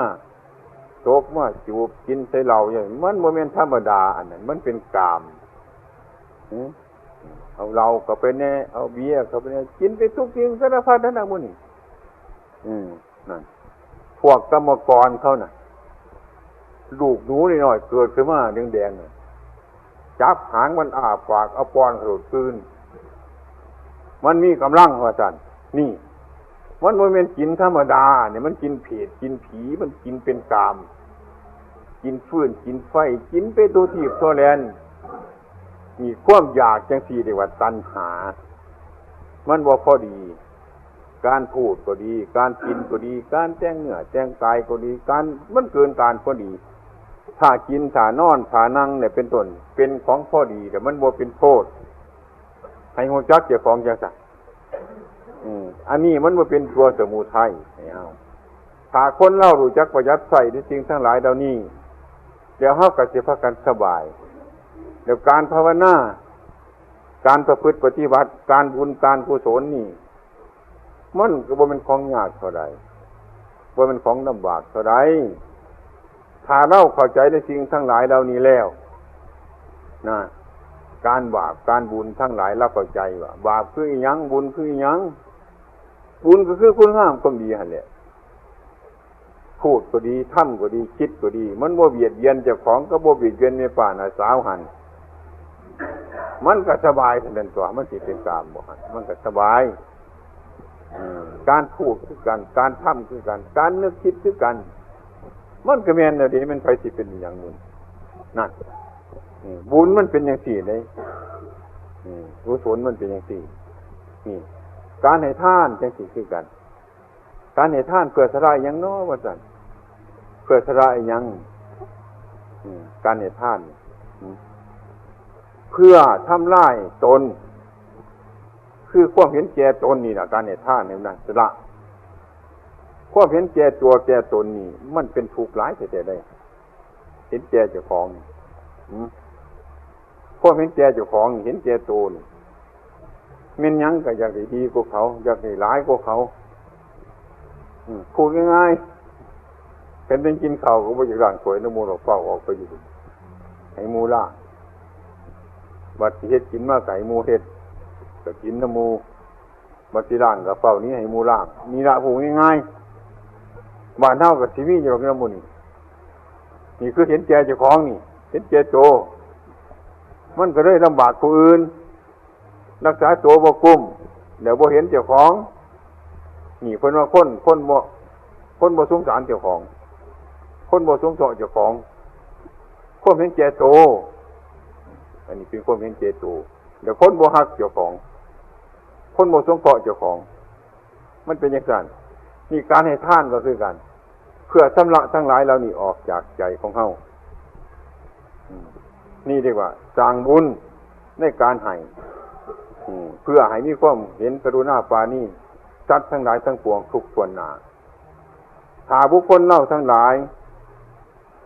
ตกมาจูบกินใส่เหล้าอย่างมันบ่แม่นธรรมดาอันนั้นมันเป็นกามเอาเหล้าก็ไปแน่เอาเบียร์ก็ไปแน่กินไปทุกสิ่งสารพัดนั่นน่ะมื้อนี้นั่นพวกกรรมกรเขาน่ะลูกหนูน้อยๆเกิดขึ้นมาแดงๆน่ะจับหางมันอ้าปากเอาป้อนกระโดดคืนมันมีกำลังว่าซั่นนี่มันบ่แม่นกินธรรมดาเนี่ยมันกินเผ็ดกินผีมันกินเป็นกามกินฟืนกินไฟกินไปตัวถีบตัวแลนมีความอยากจังซี่เรียกว่าตัณหามันบ่พอดีการพูดก็ดีการกินก็ดีการแต่งเนื้อแต่งกายก็ดีการมันเกินการพอดีถ้ากินถ้านอนถ้านั่งเนี่ยเป็นต้นเป็นของพอดีแต่มันบ่เป็นโทษให้ฮู้จักเจ้าของจังซั่นอันนี้มันบ่เป็นตัวสมุทัยให้เอาถ้าคนเรารู้จักประหยัดใช้ในสิ่งทั้งหลายเหล่านี้เดี๋ยวเฮาก็สิพากันสบายเดี๋ยวการภาวนาการประพฤติปฏิบัติการบุญการกุศลนี่มันก็บ่เป็นของยากเท่าใด ว่ามันของลำบากเท่าไรถ้าเราเข้าใจในสิ่งทั้งหลายเหล่านี้แล้วนะการบาปการบุญทั้งหลายเราเข้าใจว่าบาปคืออิหยังบุญคืออิหยังบุญก็คือคุณงามความดีหั่นแหละพูดก็ดีทำก็ดีคิดก็ดีมันบ่เบียดเบียนเจ้าของก็บ่เบียดเบียนแม่ป้าน้าสาวหั่นมันก็สบายเท่านั้นตัวมันสิเป็นกามบ่หั่นมันก็สบายการพูดคือกันการทำคือกันการนึกคิดคือกันมันก็แม่นแล้วดิมันไปสิเป็นอย่างนึงนั่นบุญมันเป็นอย่างสี่เลยกุศลมันเป็นอย่างสี่นี่การให้ทานจังสี่คือกันการให้ทานเพื่อสละอย่างน้อว่าซั่นเพื่อสละอย่างการให้ทานเพื่อทำลายตนคือความเห็นแก่ตนนี่ล่ะการให้ทานนี่นั่นสละความเห็นแก่ตัวแก่ตนนี่มันเป็นทุกข์หลายแต่ใดเห็นแก่เจ้าของความเห็นแก่เจ้าของเห็นแก่ตนแม่นหยังก็อยากได้ดีกว่าเขาอยากได้หลายกว่าเขาพูดง่ายๆเป็นกินข้าวก็บ่อยากล้างถ้วยน้ำมูกเฝ้าออกไปอยู่ให้หมู่ล่างบัดสิเฮ็ดกินมาไก่หมู่เฮ็ดก็กินน้ำมูบัดสิล้างก็เฝ้านี้ให้หมู่ล่างนี่ล่ะพูดง่ายๆบ้านเฮาก็สิมีอยู่ดอกน้ำมูนี่นี่คือเห็นแก่เจ้าของนี่เห็นแก่โตมันก็เลยลำบากผู้อื่นรักษาตัวบ่กุ้มเดี๋ยวบ่เห็นเจ้าของนี่เพิ่นว่าคนบ่สงสารเจ้าของคนบ่สงสารเจ้าของคนเห็นแก่โตอันนี้เป็นคนเห็นแก่โตเดี๋ยวคนบ่ฮักเจ้าของคนบ่สงเคราะห์เจ้าของมันเป็นอย่างนั้นนี่การให้ทานก็คือกันเพื่อชำระทั้งหลายเหล่านี้ออกจากใจของเฮานี่เรียกว่าสร้างบุญในการให้เพื่อให้มีความเห็นกรุณาปราณีสัตว์ทั้งหลายทั้งปวงทุกส่วนหน้าถ้าบุคคลเล่าทั้งหลาย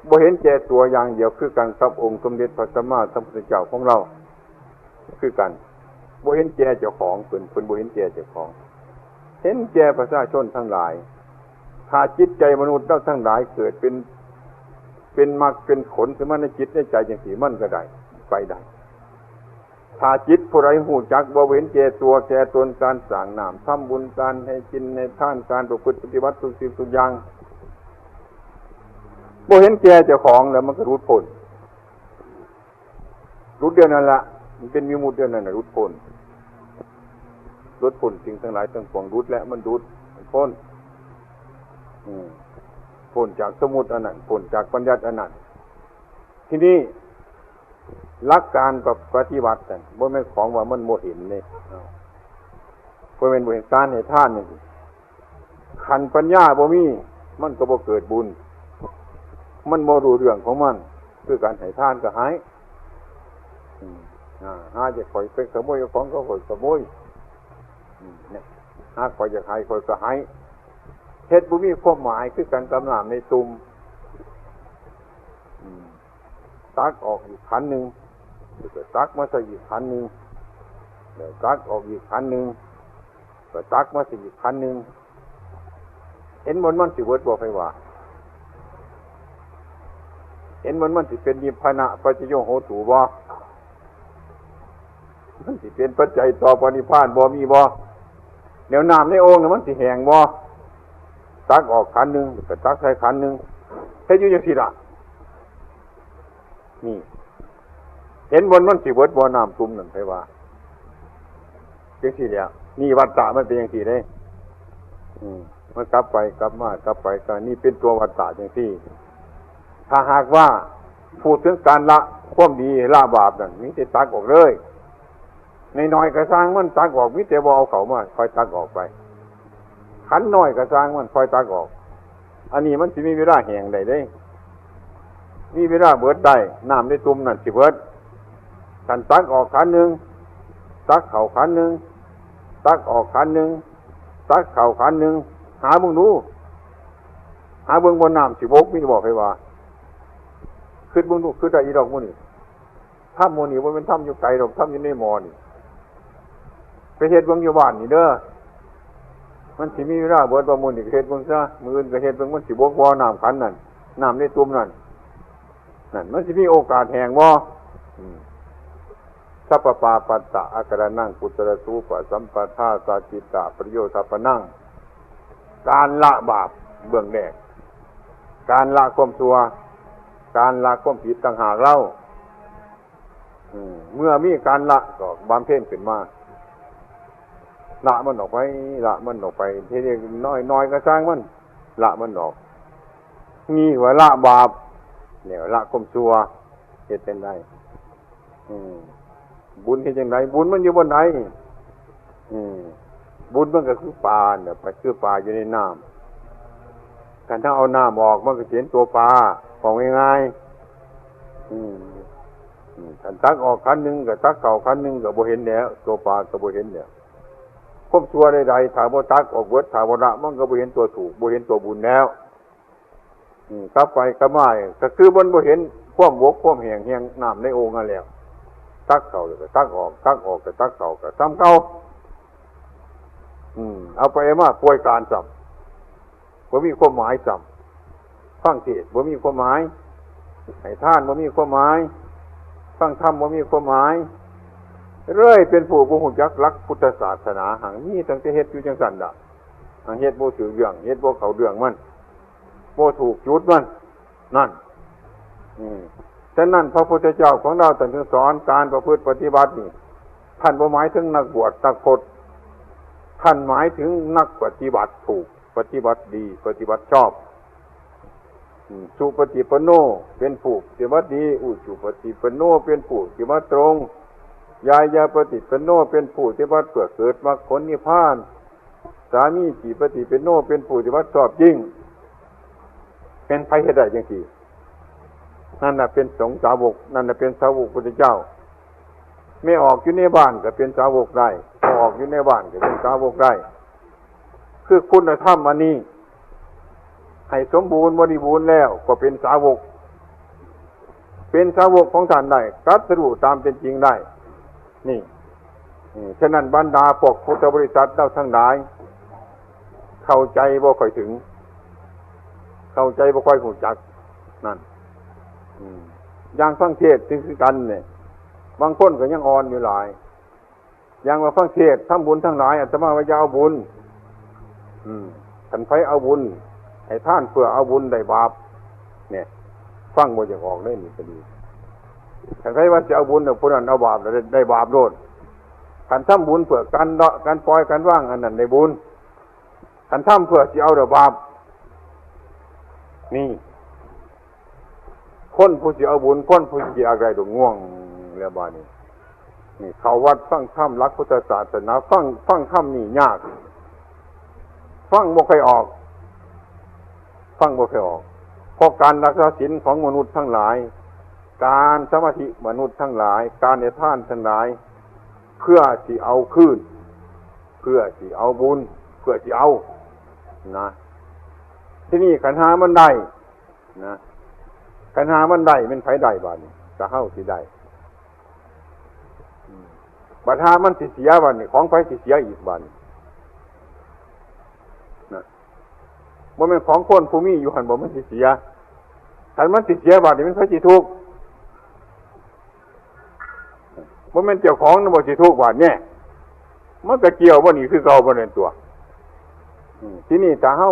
บ่เห็นแก่ตัวอย่างเดียวคือกันกับองค์สมเด็จพระสัมมาสัมพุทธเจ้าของเราคือกันบ่เห็นแก่เจ้าของเพิ่นบ่เห็นแก่เจ้าของเห็นแก่ประชาชนทั้งหลายถ้าจิตใจมนุษย์เราทั้งหลายเกิดเป็นมรรคเป็นผลขึ้นมาในจิตในใจจังซี่มันก็ได้ไปได้ถ้าจิตผู้ใดฮู้จักบ่เห็นแก่ตัวแก่ตนการสร้างน้ำทำบุญการให้กินให้ทานการประพฤติปฏิบัติทุกสิ่งทุกอย่างบ่เห็นแก่เจ้าของแล้วมันก็รุดพ้นรุดเดียวนั่นล่ะมันเป็นวิมุตติเดียวนั่นน่ะรุดพ้นสิ่งทั้งหลายทั้งปวงรุดแล้วมันรุดพ้นพ้นจากสมุติอันนั้นพ้นจากปัญญาอันนั้นทีนี้หลักการกับปฏิบัติกันบ่แม่นของว่ามันบ่เห็นนี่บ่แม่นบ่เห็นการให้ทานนี่ขันปัญญาบ่มีมันก็บ่เกิดบุญมันบ่รู้เรื่องของมันคือการให้ทานก็หายหาจะข่อยไปขโมยของก็ข่อยขโมยเนี่ยหาข่อยจะให้ข่อยก็ให้เฮ็ดบ่มีความหมายคือการกำน้ำในตุ่มตักออกอีกขันนึงก็ตักมาใส่อีกขันนึงเดี๋ยวตักออกอีกขันนึงก็ตักมาใส่อีกขันนึงเห็นมันสิเวิร์ดบ่ไผว่าเห็นมันสิเป็นนิพพานะปัจจโยโหตุบ่มันสิเป็นปัจจัยต่อปณิพพานบ่มีบ่เดี๋ยวน้ำในโอ่งมันสิแห้งบ่ตักออกขันนึงก็ตักใส่ขันนึงเฮ็ดอยู่จังซี่ล่ะนี่เห็นมันสิเวิร์ดบ่น้ำตุ่มนั่นไผว่าจังซี่แหละนี่วัฏฏะมันเป็นจังซี่เด้มันกลับไปกลับมากลับไปก็นี่เป็นตัววัฏฏะจังซี่ถ้าหากว่าพูดถึงการละความดีละบาปนั่นมีแต่ตักออกเลยน้อยๆก็สร้างมันตักออกมีแต่บ่เอาเข้ามาค่อยตักออกไปขันน้อยก็สร้างมันค่อยตักออกอันนี้มันสิมีเวลาแห้งได้เด้มีเวลาเบิดได้น้ำในตุ่มนั่นสิเบิดขันตักออกขันนึงตักเข้าขันนึงตักออกขันนึงตักเข้าขันนึงหาเบิ่งดูหาเบิ่งบนน้ำสิบกมีบอกให้ว่าขึ้นเบิ่งดูขึ้นได้อีดอกมื้อนี้ถ้ำมื้อนี้บ่แม่นถ้ำอยู่ไกลดอกถ้ำอยู่ในหม้อนี่ไปเฮ็ดเบิ่งอยู่บ้านนี่เด้อ มันสิมีเวลาเบิดประมูลอีกเฮ็ดเบิ่งซะมื้ออื่นก็เฮ็ดเบิ่งมันสิบ่พอน้ำขันนั่นน้ำในตุ่มนั่นมันสิมีโอกาสแห้งบ่สัพพปาปัตตะอาการนังปุตตะสูปะสัมปทาสาจิตตะประโยชน์ปนังการละบาปเบื้องแรกการละความชั่วการละความผิดต่างหากเล่าเมื่อมีการละก็บำเพ็ญขึ้นมาละมันออกไปละมันออกไปทีนี้น้อยก็สร้างมันละมันออกมีว่าละบาปเนี่ยละความชั่วเฮ็ดเป็นได้บุญเฮ็ดจังไดบุญมันอยู่บนไหนบุญมันก็คือปลาเนี่ยไปคือปลาอยู่ในน้ำการถ้าเอาน้ำออกมันก็เห็นตัวปลาของง่ายๆตักออกคันหนึ่งกับตักเข่าคันหนึ่งกับโบเห็นแล้วตัวปลากับโบเห็นแล้วควบตัวใดๆถ้าโบตักออกเวิร์ดถ้าโบละมันก็โบเห็นตัวถูกโบเห็นตัวบุญแล้วกลับไปกลับมาก็คือมันโบเห็นความวกความแห้งน้ำในโอ่งนั่นแล้วตักเข่าก็ตักออกตักออกก็ตักเข่าก็ซ้ำเก่าเอาไปมาป่วยการซ้ำบ่มีความหมายซ้ำฟังเทศน์บ่มีความหมายให้ทานบ่มีความหมายฟังธรรมบ่มีความหมายเรื่อยเป็นผู้บ่ฮู้จักหลักพุทธศาสนาหังมีตั้งแต่เฮ็ดอยู่จังซั่นล่ะหังเฮ็ดบ่ถูกเรื่องเฮ็ดบ่เข้าเรื่องมันบ่ถูกจุดมันนั่นฉะนั้นพระพุทธเจ้าของเราท่านจึงสอนการประพฤติปฏิบัตินี่ท่านบ่หมายถึงนักบวชนักพรตท่านหมายถึงนักปฏิบัติถูกปฏิบัติดีปฏิบัติชอบสุปฏิปันโนเป็นผู้ปฏิบัติดีอุชุปฏิปันโนเป็นผู้ปฏิบัติตรงยายาปฏิปันโนเป็นผู้ปฏิบัติเพื่อเกิดมรรคผลนิพพานสามีจิปฏิปันโนเป็นผู้ปฏิบัติชอบจริงเป็นไปให้ได้จังซี่นั่นน่ะเป็นสงฆ์สาวกนั่นน่ะเป็นสาวกพุทธเจ้าไม่ออกอยู่ในบ้านก็เป็นสาวกได้ออกอยู่ในบ้านก็เป็นสาวกได้คือคุณธรรมอันนี้ให้สมบูรณ์บริบูรณ์แล้วก็เป็นสาวกเป็นสาวกของท่านได้ตรัสรู้ตามเป็นจริงได้นี่ฉะนั้นบรรดาพวกพุทธบริษัทเราทั้งหลายเข้าใจบ่ค่อยถึงเข้าใจบ่ค่อยรู้จักนั่นอย่างฟังเทศน์คือกันเนี่ยบางคนก็ยังอ่อนอยู่หลายอย่างว่าฟังเทศน์ทำบุญทั้งหลายอาตมาว่าจะเอาบุญท่านไผเอาบุญให้ท่านเพื่อเอาบุญได้บาปเนี่ยฟังบ่จะออกได้นี่ก็ดีท่านไผว่าจะเอาบุญผู้นั้นเอาบาปได้บาปโลดท่านทำบุญเพื่อการละการปล่อยการว่างอันนั้นได้บุญท่านทำเพื่อสิเอาได้บาปนี่คนผู้สิเอาบุญคนผู้สิเอาได้ดอกง่วงแล้วบาดนี้นี่เข้าวัดฟังธรรมหลักพุทธศาสนาฟังธรรมนี่ยากฟังบ่ค่อยออกฟังบ่ค่อยออกเพราะการรักษาศีลของมนุษย์ทั้งหลายการสมาธิมนุษย์ทั้งหลายการให้ทานทั้งหลายเพื่อสิเอาคืนเพื่อสิเอาบุญเพื่อสิเอานะที่นี่ขันธ์ห้ามันได้นะขันธ์ห้ามันได้เป็นไผได้บาดนี้ก็เฮาสิได้บัดหามันสิเสียบัดนี้ของไผสิเสียอีกบัดนี้นะบ่แม่นของคนผู้มีอยู่หั่นบ่มันสิเสียคันมันสิเสียบัดนี้มันไผสิทุกข์บ่แม่นเจ้าของน่ะบ่สิทุกข์บัดนี้มันก็เกี่ยวบ่นี่คือเก่าบ่นั่นตัวที่นี่ถ้าเฮา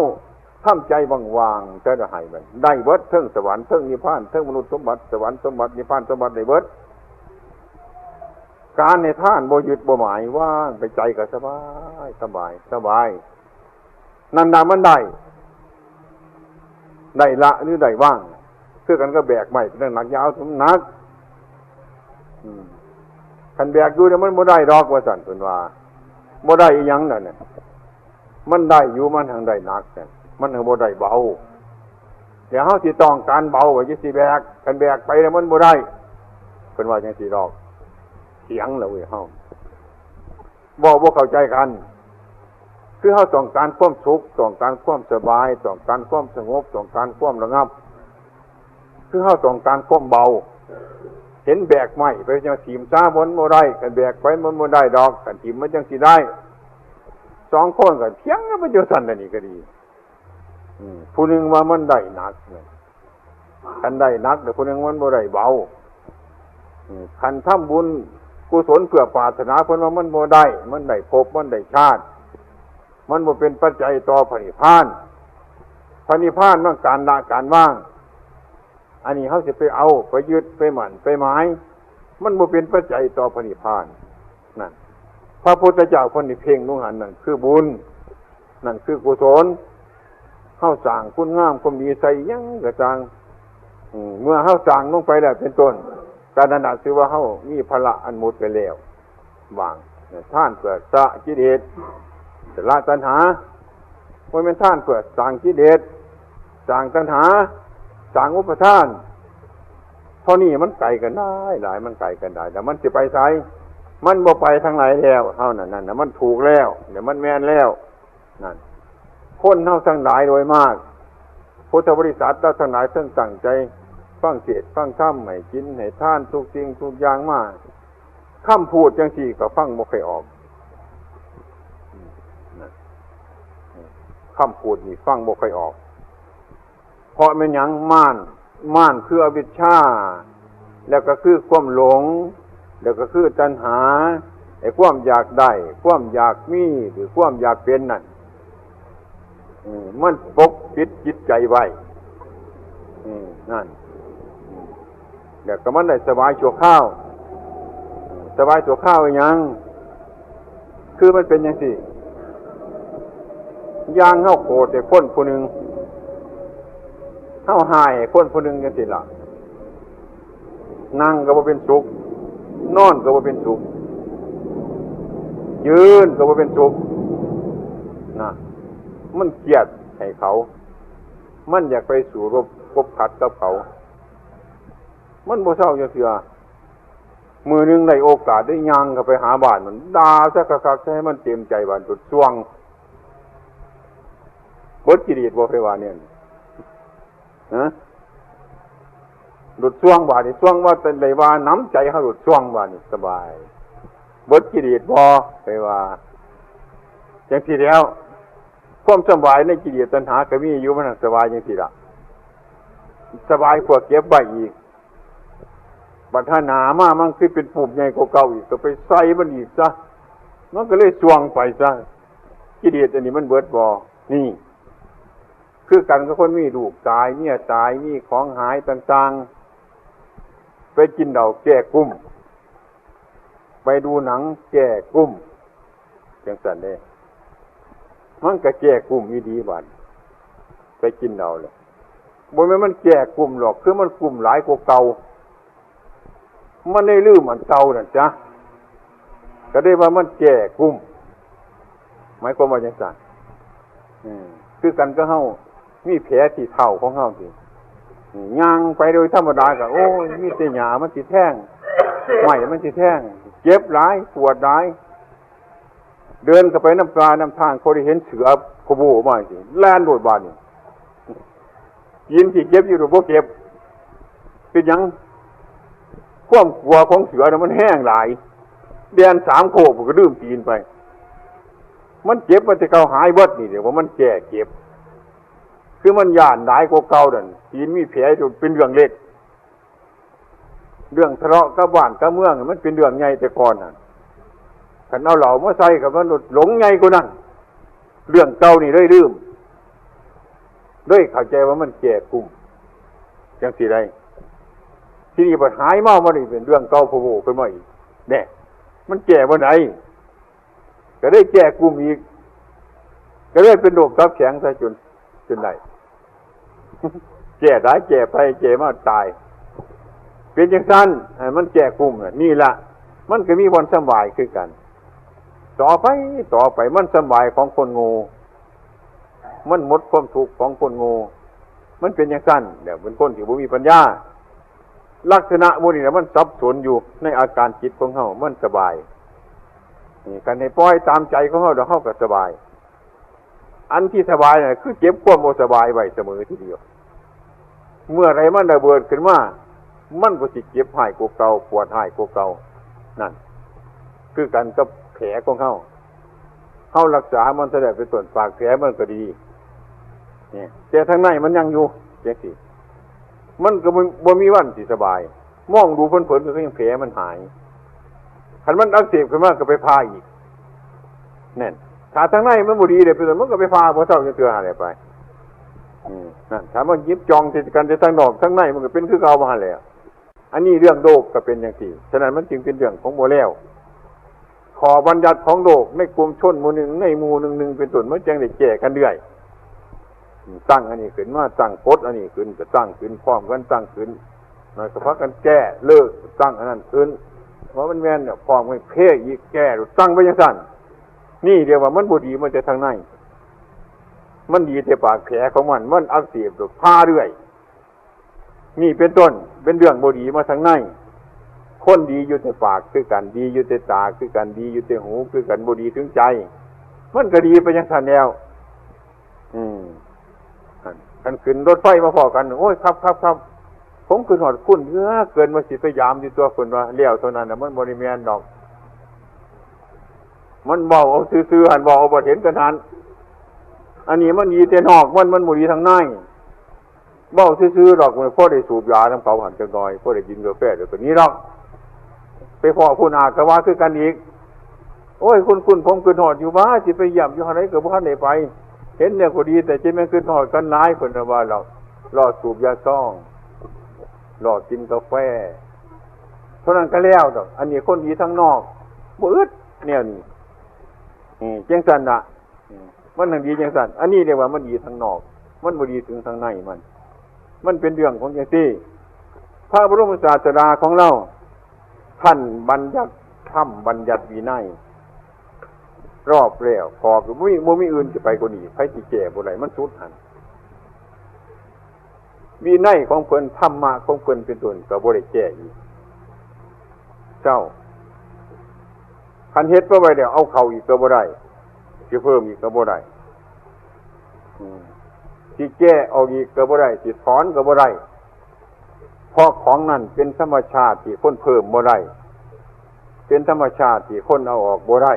ทำใจว่างๆจะได้มันได้เบิดเทิงสวรรค์เทิงนิพพานเทิงมนุษย์สมบัติสวรรค์สมบัตินิพพานสมบัติได้เบิดการในท่านบ่ยึดบ่หมายว่างไปใจก็สบายสบายสบายนั่นน่ะมันได้ละหรือได้ว่างคือกันก็แบกไม้เป็นหนักยาวถึงหนักคันแบกอยู่เนี่ยมันบ่ได้ดอกว่าซั่นเพิ่นว่าบ่ได้อีหยังนั่นน่ะมันได้อยู่มันทางได้หนักแต่มันทางบ่ได้เบาเดี๋ยวเฮาสิต้องการเบาว่าสิแบกคันแบกไปแล้วมันบ่ได้เพิ่นว่าจังซี่ดอกเถียงแล้วเว้ยเฮาบ่เข้าใจกันคือเฮาต้องการความสุขต้องการความสบายต้องการความสงบต้องการความระงับคือเฮาต้องการความเบาเห็นแบกไม้ไปจังถิ่มซาบนบ่ได้คันแบกไปมันบ่ได้ดอกคันถิ่มมันจังสิได้ สองคนก็เถียงกันไปอยู่สั่นนี่ก็ดีผู้หนึ่งว่ามันได้หนักคันได้หนักแต่ผู้หนึ่งมันบ่ได้เบาคันทำบุญกุศลเพื่อปรารถนาเพิ่นว่ามันบ่ได้มันได้ภพมันได้ชาติมันบ่เป็นปัจจัยต่อพระนิพพานพระนิพพานมันการละการว่างอันนี้เขาสิไปเอาไปยึดไปหมั่นไปหมายมันบ่เป็นปัจจัยต่อพระนิพพานนั่นพระพุทธเจ้าคนนี้เพ่งลงหันนั่นคือบุญนั่นคือกุศลเฮาสร้างคุณงามความดีใส่ยังกระจังเมื่อเฮาสร้างลงไปแล้วเป็นต้นการนั้นน่ะถือว่าเฮามีพละอันหมดไปแล้ววางท่านเพื่อละกิเลสละตัณหาบ่แม่นท่านเพื่อสร้างกิเลสสร้างตัณหาสร้างอุปทานเท่านี้มันไกลกันได้หลายมันไกลกันได้แต่มันสิไปไสมันบ่ไปทางไหนแล้วเท่านั้นนั่นน่ะมันถูกแล้วเดี๋ยวมันแม่นแล้วนั่นคนเฮาทั้งหลายโดยมากพุทธบริษัทเราทั้งหลายทั้งตั้งใจฟังเทศน์ฟังธรรมให้กินให้ทานทุกสิ่งทุกอย่างมาคำพูดจังซี่ก็ฟังบ่ค่อยออกคำพูดนี่ฟังบ่ค่อยออกเพราะมันหยังม่านคืออวิชชาแล้วก็คือความหลงแล้วก็คือตัณหาไอ้ความอยากได้ความอยากมีหรือความอยากเป็นนั่นมันปกปิดจิตใจไว้นั่นเดี๋ยวก็มันได้สบายชั่วข้าวสบายชั่วข้าวยังคือมันเป็นอย่างสิย่างเข้าโกรธแต่คนผู้หนึ่งเข้าหายคนผู้หนึ่งยังสิล่ะนั่งก็บ่เป็นสุขนอนก็บ่เป็นสุขยืนก็บ่เป็นสุขนะมันเกลียดให้เขามันอยากไปสู่รบกบขัดกับเขามันบ่เศร้าจังซี่มือนึงได้โอกาสได้ย่างเข้าไปหาบ้านมันด่าซะคักๆให้มันเต็มใจบ้านสุดช่วงบดกิเลสบ่ไปว่าเนี่ยฮะหลุดช่วงบาดนี่ช่วงว่าเป็นไรว่าน้ำใจเขาหลุดช่วงบาดนี่สบายบดกิเลสบ่ไปว่าจังซี่แล้วความสบายในกิเลสตัณหาก็มีอยู่มันสบายจังซี่ล่ะสบายกว่าเก็บไว้อีกบัดถ้าหนามามันคือเป็นปุ่มใหญ่กว่าเก่าอีกก็ไปใส่มันอีกซะมันก็เลยช่วงไปซะกิเลสอันนี้มันเบิดบ่นี่คือกันกับคนมีลูกตายเมียตายมีของหายต่างๆไปกินเหล้าแก้กุ้มไปดูหนังแก้กุ้มจังซั่นเด้มันก็แก้กุ้มอยู่ดีบัดไปกินเหล้าเลยบ่แม่นมันแก้กุ้มหรอกคือมันกุ้มหลายกว่าเก่ามันได้ลืมอันเก่านั่นจ้ะก็ได้ว่ามันแก้กุ้มหมายความว่าจังซั่นคือกันก็เฮามีแผลที่เท้าของเฮาสิย่างไปโดยธรรมดาก็โอ้ยมีแต่หญ้ามันสิแท่งไม้มันสิแท่งเจ็บหลายปวดหลายเดินเข้าไปน้ำปลาน้ำทางคนที่เห็นเสือขโมยมาสิแล่นโดดบานนี่ยินที่เจ็บอยู่หรือบ่เจ็บเป็นหยังความกลัวของเสือน่ะมันแห้งหลายเดือน3 โคกก็ดื่มตีนไปมันเจ็บมันจะเกาหายเบิดนี่เดี๋ยวว่ามันแก่เจ็บคือมันย่านหลายกว่าเก่านั่นตีนมีแผลจนเป็นเรื่องเล็กเรื่องทะเลาะกับบ้านกับเมืองมันเป็นเรื่องใหญ่แต่ก่อนน่ะคันเอาเหล่ามาใส่กับมันหลงใหญ่กว่านั้นเรื่องเก่านี่ได้ลืมด้วยเข้าใจว่ามันแก่กุ้มจังสิได้ที่นี่บัดหายเมามานี่เป็นเรื่องเก่าโผล่ขึ้นมาอีกแน่มันแก่บ่ไหนก็ได้แก่กลุ่มอีกก็ได้เป็นโรคตับแข็งซะจนได้แก่ได้แก่ไปแก่มาตายเป็นจังซั่นมันแก่กลุ่มนี่ล่ะมันก็มีวันสบายคือกันต่อไปมันสบายของคนโง่มันหมดความทุกข์ของคนโง่มันเป็นจังซั่นเดี๋ยวเป็นคนที่บ่มีปัญญาลักษณะพวกนี้มันสับสนอยู่ในอาการจิตของเฮามันสบายนี่กันให้ปล่อยตามใจของเฮาเดี๋ยวเฮาก็สบายอันที่สบายน่ะคือเก็บความบ่สบายไว้เสมอทีเดียวเมื่อไรมันระเบิดขึ้นมามันก็สิเจ็บหายกว่าเก่าปวดหายกว่าเก่านั่นคือกันกับแผลของเฮา เฮารักษามันแสดงเป็นต้นปากแผลมันก็ดีเนี่ยแต่ทางในมันยังอยู่จังซี่มันก็บ่มีวันสิสบายมองดูเพิ่นๆก็ยังแผลมันหายคันมันอักเสบขึ้นมาก็ไปพาอีกแน่นถ้าทางในมันบ่ดีเด้เป็นต้นมันก็ไปพาบ่เท่าจังเทื่อหาได้ไปนั่นถ้ามันยิบจองติดกันแต่ทางนอกทางในมันก็เป็นคือเก่ามาหั่นแหละอันนี้เรื่องโลกก็เป็นจังซี่ฉะนั้นมันจึงเป็นเรื่องของบ่แล้วขอบัญญัติของโลกในกลุ่มชนหมู่หนึ่งในหมู่หนึ่งเป็นต้นมันจังได้แก้กันเรื่อยตั้งอันนี้ขึ้นมาตั้งกฎอันนี้ขึ้นก็ตั้งขึ้นพร้อมกันตั้งขึ้นมันก็พักกันแก้เลิกตั้งอันนั้นขึ้นเพราะมันแม่นเนี่ยพร้อมกันเพ่อีกแก้ตั้งไว้จังซั่นนี่เรียกว่ามันบ่ดีมันจะทางในมันดีแต่ปากแผลของมันอักเสบพาเรื่อยนี่เป็นต้นเป็นเรื่องบ่ดีมาทางในคนดีอยู่แต่ปากคือกันดีอยู่แต่ตาคือกันดีอยู่แต่หูคือกันบ่ดีถึงใจมันก็ดีไปจังซั่นแล้วกันขึ้นรถไฟมาพอกันโอ้ยครับผมขึ้นหอดคุ้นเกินมาสิพยายามอยู่ตัวคนว่าเลี้ยวเท่านั้นน่ะมันบ่ได้แม่นดอกมันเว้าเอาซื่อๆหั่นบ่เอาบ่เห็นกันหั่นอันนี้มันดีแต่นอกมันบ่ดีทางในเว้าซื่อๆดอกพอได้สูบยาน้ำเขาหั่นจักหน่อยพอได้กินกาแฟเดี๋ยวก็นี้ดอกไปพ้อผู้นาก็ว่าคือกันอีกโอ้ยคุณผมขึ้นหอดอยู่ว่าสิไปเยี่ยมอยู่หั่นไหนก็บ่ทันได้ไปเห็นเนี่ยก็ดีแต่จะไม่ขึ้นหอดกันหลายคนว่าเรารอสูบยาซ่องรอกินกาแฟเท่านั้นก็แล้วดอกอันนี้คนดีทั้งนอกบ่อึดแนวนี้จังซั่นน่ะมันทั้งดีจังซั่นอันนี้เรียกว่ามันดีทั้งนอกมันบ่ดีถึงทางในมันเป็นเรื่องของจังซี่พระบรมศาสดาของเราท่านบัญญัติธรรมบัญญัติวินัยรอบแล้วพอก็บ่มีอื่นจะไปกว่านี้ไผสิแก้บ่ได้มันสุดหั่นวินัยของเพิ่นธรรมะของเพิ่นเป็นต้นก็บ่ได้แก้อีกเจ้าคันเฮ็ดบ่ไว้แล้วเอาเข้าอีกก็บ่ได้สิเพิ่มอีกก็บ่ได้สิแก้เอาอีกก็บ่ได้สิถอนก็บ่ได้เพราะของนั้นเป็นธรรมชาติที่คนเพิ่มบ่ได้เป็นธรรมชาติที่คนเอาออกบ่ได้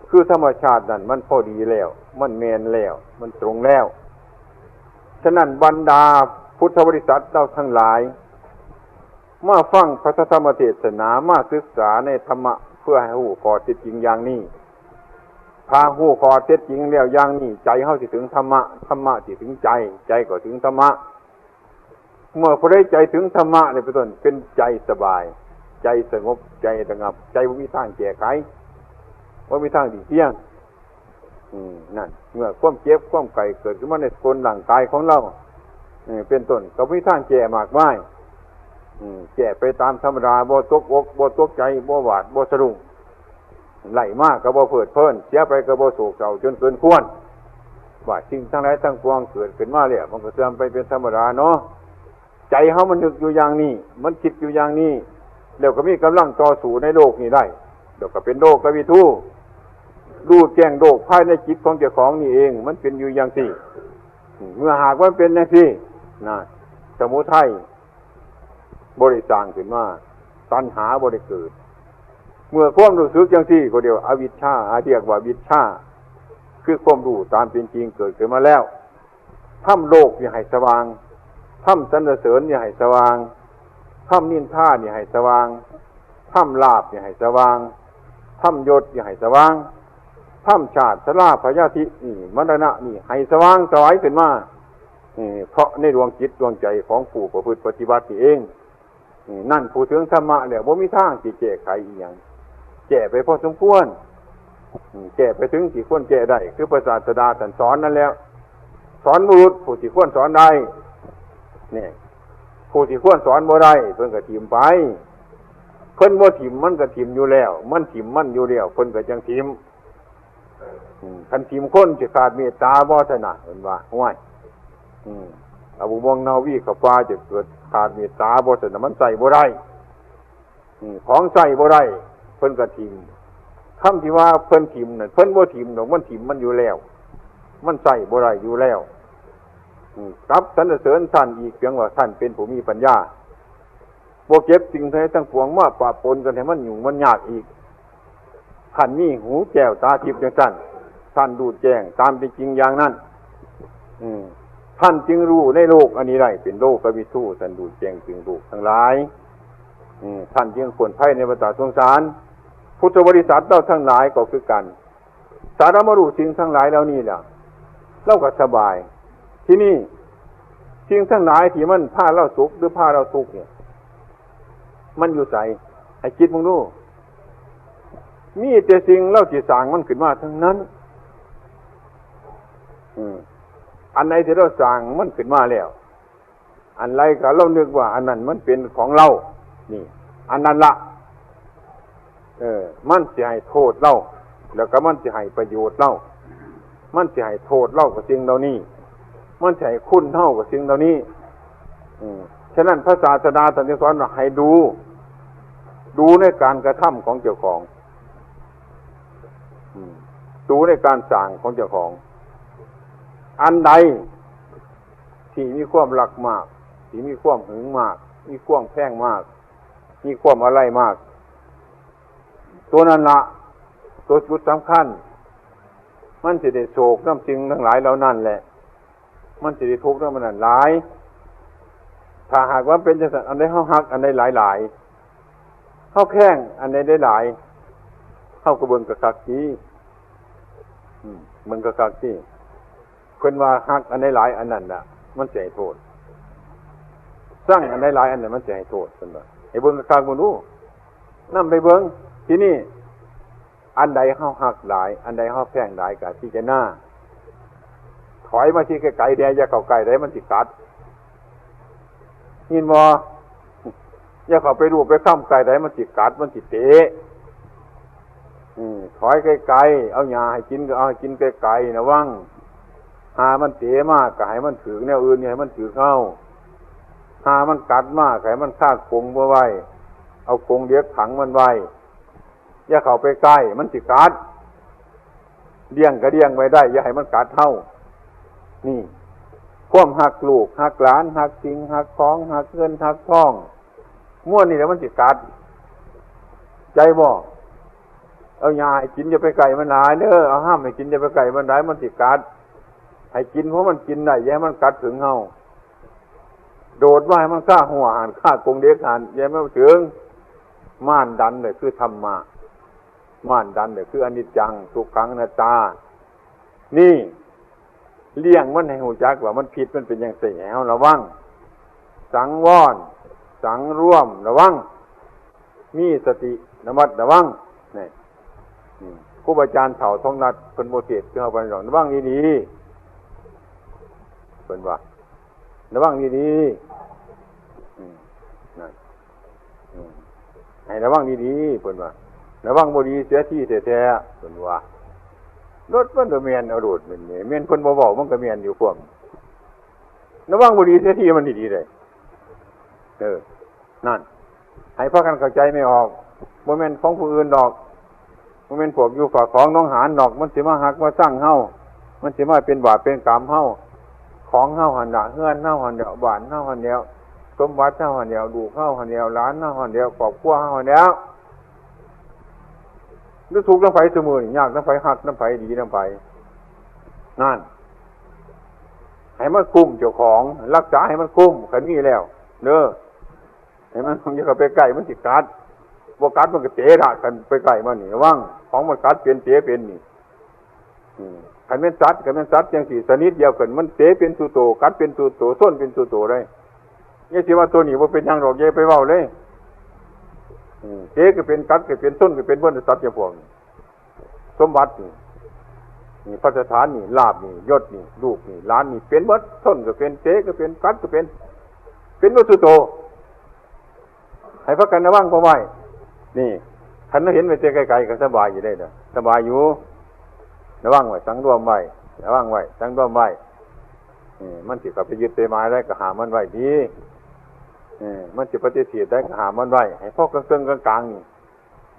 คือธรรมชาตินั้นมันพอดีแล้วมันแม่นแล้วมันตรงแล้วฉะนั้นบรรดาพุทธบริษัทเราทั้งหลายมาฟังพระธรรมเทศนามาศึกษาในธรรมะเพื่อให้รู้ข้อเท็จจริงอย่างนี้ถ้ารู้ข้อเท็จจริงแล้วอย่างนี้ใจเฮาสิถึงธรรมะธรรมะสิถึงใจก็ถึงธรรมะเมื่อผู้ใดใจถึงธรรมะนี่เป็นต้นเป็นใจสบายใจสงบใจสงับใจบ่มีทางแก้ไขบ่มีทางดีเที่ยงนั่นเมื่อความเจ็บความไข้เกิดขึ้นมาในคนร่างกายของเราเป็นต้นก็มีทางแก้มากมายแก้ไปตามธรรมดาบ่ตกอกบ่ตกใจบ่หวาดบ่สะดุ้งไหลมากก็บ่เพิดเพลินเสียไปก็บ่โศกเศร้าจนเกินควรว่าสิ่งทั้งหลายทั้งปวงเกิดขึ้นมาแล้วมันก็เสื่อมไปเป็นธรรมดาเนาะใจเฮามันนึกอยู่อย่างนี้มันคิดอยู่อย่างนี้แล้วก็มีกำลังต่อสู้ในโลกนี้ได้เดี๋ยวก็เป็นโลกกวิทูรู้แจ้งโลกภายในจิตของเจ้าของนี่เองมันเป็นอยู่อย่างนี้เมื่อหากว่าเป็นอย่างนี้นะสมุทัยบริสร้างขึ้นมาตัณหาบริเกิดเมื่อความรู้สึกอย่างนี้ก็เดียวอวิชชาเรียกว่าวิชชาคือความรู้ตามเป็นจริงเกิดขึ้นมาแล้วทำโลกนี่ให้สว่างทำสรรเสริญนี่ให้สว่างทำนินทานี่ให้สว่างทำลาภนี่ให้สว่างทำยศนี่ให้สว่างทำชาติชราพยาธินี่มรณะนี่ให้สว่างสวยขึ้นมาเพราะในดวงจิตดวงใจของผู้ประพฤติปฏิบัตินี่เองนั่นผู้ถึงธรรมะแล้วบ่มีทางที่แก้ไขอีหยังแก้ไปพอสมควรแก้ไปถึงที่ควรแก้ได้คือพระศาสดาท่านสอนนั่นแล้วสอนบุรุษผู้ที่ควรสอนได้นี่ผู้ที่ควรสอนบ่ได้เพิ่นก็ทิ่มไปเพิ่นบ่ทิ่มมันก็ทิ่มอยู่แล้วมันทิ่มมันอยู่แล้วเพิ่นก็จังทิ่มคันทิ่มคนสิขาดเมตตาบ่ถนัดเพิ่นว่าห้วยอาบุวงนาวีกับฟ้าจะเกิดขาดเมตตาบ่ถนัดมันใส่บ่ได้ของใส่บ่ได้เพิ่นก็ทิ่มคำที่ว่าเพิ่นทิ่มนั่นเพิ่นบ่ทิ่มดอกมันทิ่มมันอยู่แล้วมันใส่บ่ได้อยู่แล้วกับสรรเสริญท่านอีกเพียงว่าท่านเป็นผู้มีปัญญาบ่เก็บสิ่งใดทั้งปวงมาปะปนกันให้มันยุ่งมันยากอีก ท่านมีหูแก้วตาทิพย์จังซั่นท่านรู้แจ้งตามเป็นจริงอย่างนั้นท่านจึงรู้ในโลกอันนี้ได้เป็นโลกวิทูท่านรู้แจ้งถึงโลกทั้งหลายท่านจึงควรไพ่ในวัฏสงสารพุทธบริษัทเราทั้งหลายก็คือกันสารมารู้สิ่งทั้งหลายแล้วนี่แหละเราก็สบายที่นี่สิ่งทั้งหลายที่มันพาเราสุขหรือพาเราทุกข์เนี่ยมันอยู่ใส่ให้คิดมึงดูมีแต่สิ่งเล่าที่สร้างมันขึ้นมาทั้งนั้นอันไหนที่เราสร้างมันขึ้นมาแล้วอันไรก็เรานึกว่าอันนั้นมันเป็นของเรานี่อันนั้นละมันจะให้โทษเราแล้วก็มันจะให้ประโยชน์เรามันจะให้โทษเรากับสิ่งเหล่านี้มันจะให้คุณเท่ากับสิ่งเหล่านี้ฉะนั้นพระศาสดาตรัสสอนว่าให้ดูในการกระทำของเจ้าของดูในการสร้างของเจ้าของอันใดที่มีความรักมากที่มีความหึงมากมีความแพงมากมีความอะไรมากตัวนั้นละตัวจุดสำคัญมันจะได้โศกน้ำจริงทั้งหลายเหล่านั้นแหละมันจะได้ทุกข์น้ำมันนั้นหลายถ้าหากว่าเป็นจังซั่นอันใดเฮาฮักอันใดหลายเฮาแข้งอันใดได้หลายเฮาก็เบิ่งกะคักทีมันกะคักทีเพิ่นว่าฮักอันใดหลายอันนั้นน่ะมันจะให้โทษสร้างอันใดหลายอันนั้นมันจะให้โทษเพิ่นว่าให้เบิ่งกะคักบ่รู้นำไปเบิ่งที่นี่อันใดเฮาฮักหลายอันใดเฮาแพงหลายก็พิจารณาถอยมาที่ไกลๆแดอย่าเข้าใกล้ได้มันสิกัดยินบ่อย่าเข้าไปรูปไปค้ำไกลได้มันสิกัดมันสิเตะถอยไกลๆเอาหญ้าให้กินก็เอาให้กินไกลๆนะวังหามันเตะมากก็ให้มันถือแนวอื่นให้มันถือเข้าหามันกัดมากก็ให้มันคาดกรงบ่ไว้เอากรงเลี้ยงขังมันไว้อย่าเข้าไปใกล้มันสิกัดเลี้ยงก็เลี้ยงไว้ได้อย่าให้มันกัดเท่านี่ความหักลูกหักหลานหักสิ่งหักของหักเงินหักทองม้วนนี่แล้วมันสิกัดใจบ่เอายาให้กินอย่าไปไก่มันหลายเด้อเอาห้ามให้กินอย่าไปไก่มันหลายมันสิกัดให้กินเพราะมันกินได้อย่าให้มันกัดถึงเฮาโดดว่าให้มันฆ่าหัวหันฆ่ากงเด็กหันอย่าให้มันถึงม่านดันเลยคือธรรมะม่านดันเลยคืออนิจจังทุกขังอนัตตานี่เลี้ยงมันให้หูจักว่ามันผิดมันเป็นอย่างไรให้ระวังสังวรสังร่วมระวังมีสติระมัดระวังนี่ครูบาอาจารย์เฒ่าทองนัดเพิ่นโมเสสคือเฮาไประวังดีๆเพิ่นว่าระวังดีๆนั่นให้ระวังดีๆเพิ่นว่าระวังบ่ดีเสียที่แท้ๆเพิ่นว่ารถมันก็เมียนเอาโดดมันนี่เมียนคนบ่เว้ามันก็เมียนอยู่ความระวังบ่ดีเสียที่มันดีๆเลยนั่นให้พากันเข้าใจไม่ออกบ่แม่นของผู้อื่นดอกบ่แม่นพวกอยู่ฝากของน้องหานดอกมันสิมาหักมาสร้างเฮามันสิมาเป็นบาปเป็นกรรมเฮาของเฮาหั่นน่ะเฮือนเฮาหั่นเดียวบ้านเฮาหั่นเดียวสมบัติเฮาหั่นเดียวลูกเฮาหั่นเดียวหลานเฮาหั่นเดียวครอบครัวเฮาหั่นเดียวนึกถูกน้ำไฟเสมอยากน้ำไฟหักน้ำไฟดีน้ำไฟนั่นให้มันคุ้มเจ้าของรักษาให้มันคุ้มขันนี้แล้วเด้อให้มันอย่าเข้าไปใกล้มันสิกัดบ่กัดมันก็เตะละกันไปใกล้มันนี่ว่างของมันกัดเป็นเตะเป็นนี่ขันเป็นสัตว์จังสี่ชนิดเดียวกันมันเตะเป็นตัวโตกัดเป็นตัวโตส้นเป็นตัวโตได้เนี่ยสิว่าตัวนี้ว่าเป็นยังหรอกอย่าไปเว้าเลยเจ๊ก็เป็นกัดก็เป็นต้นก็เป็นเบิ้ลสัตว์อย่างพวกสมบัตินี่พระสถานนี่ลาภนี่ยศนี่ลูกนี่หลานนี่เป็นเบิ้ลต้นก็เป็นเจ๊ก็เป็นกัดก็เป็นวัตถุโตให้พักกันระวังพอไว้นี่ท่านเห็นไปเจ๊ไกลๆก็สบายอยู่ได้นะสบายอยู่ระวังไว้สังรวมไว้ระวังไว้สังรวมไว้มันสิกลับไปยึดไปหมายได้ก็หามันไว้ดีมันจะปฏิเสธได้ก็หามันไว้ให้พ่อเครื่องกลางๆนี่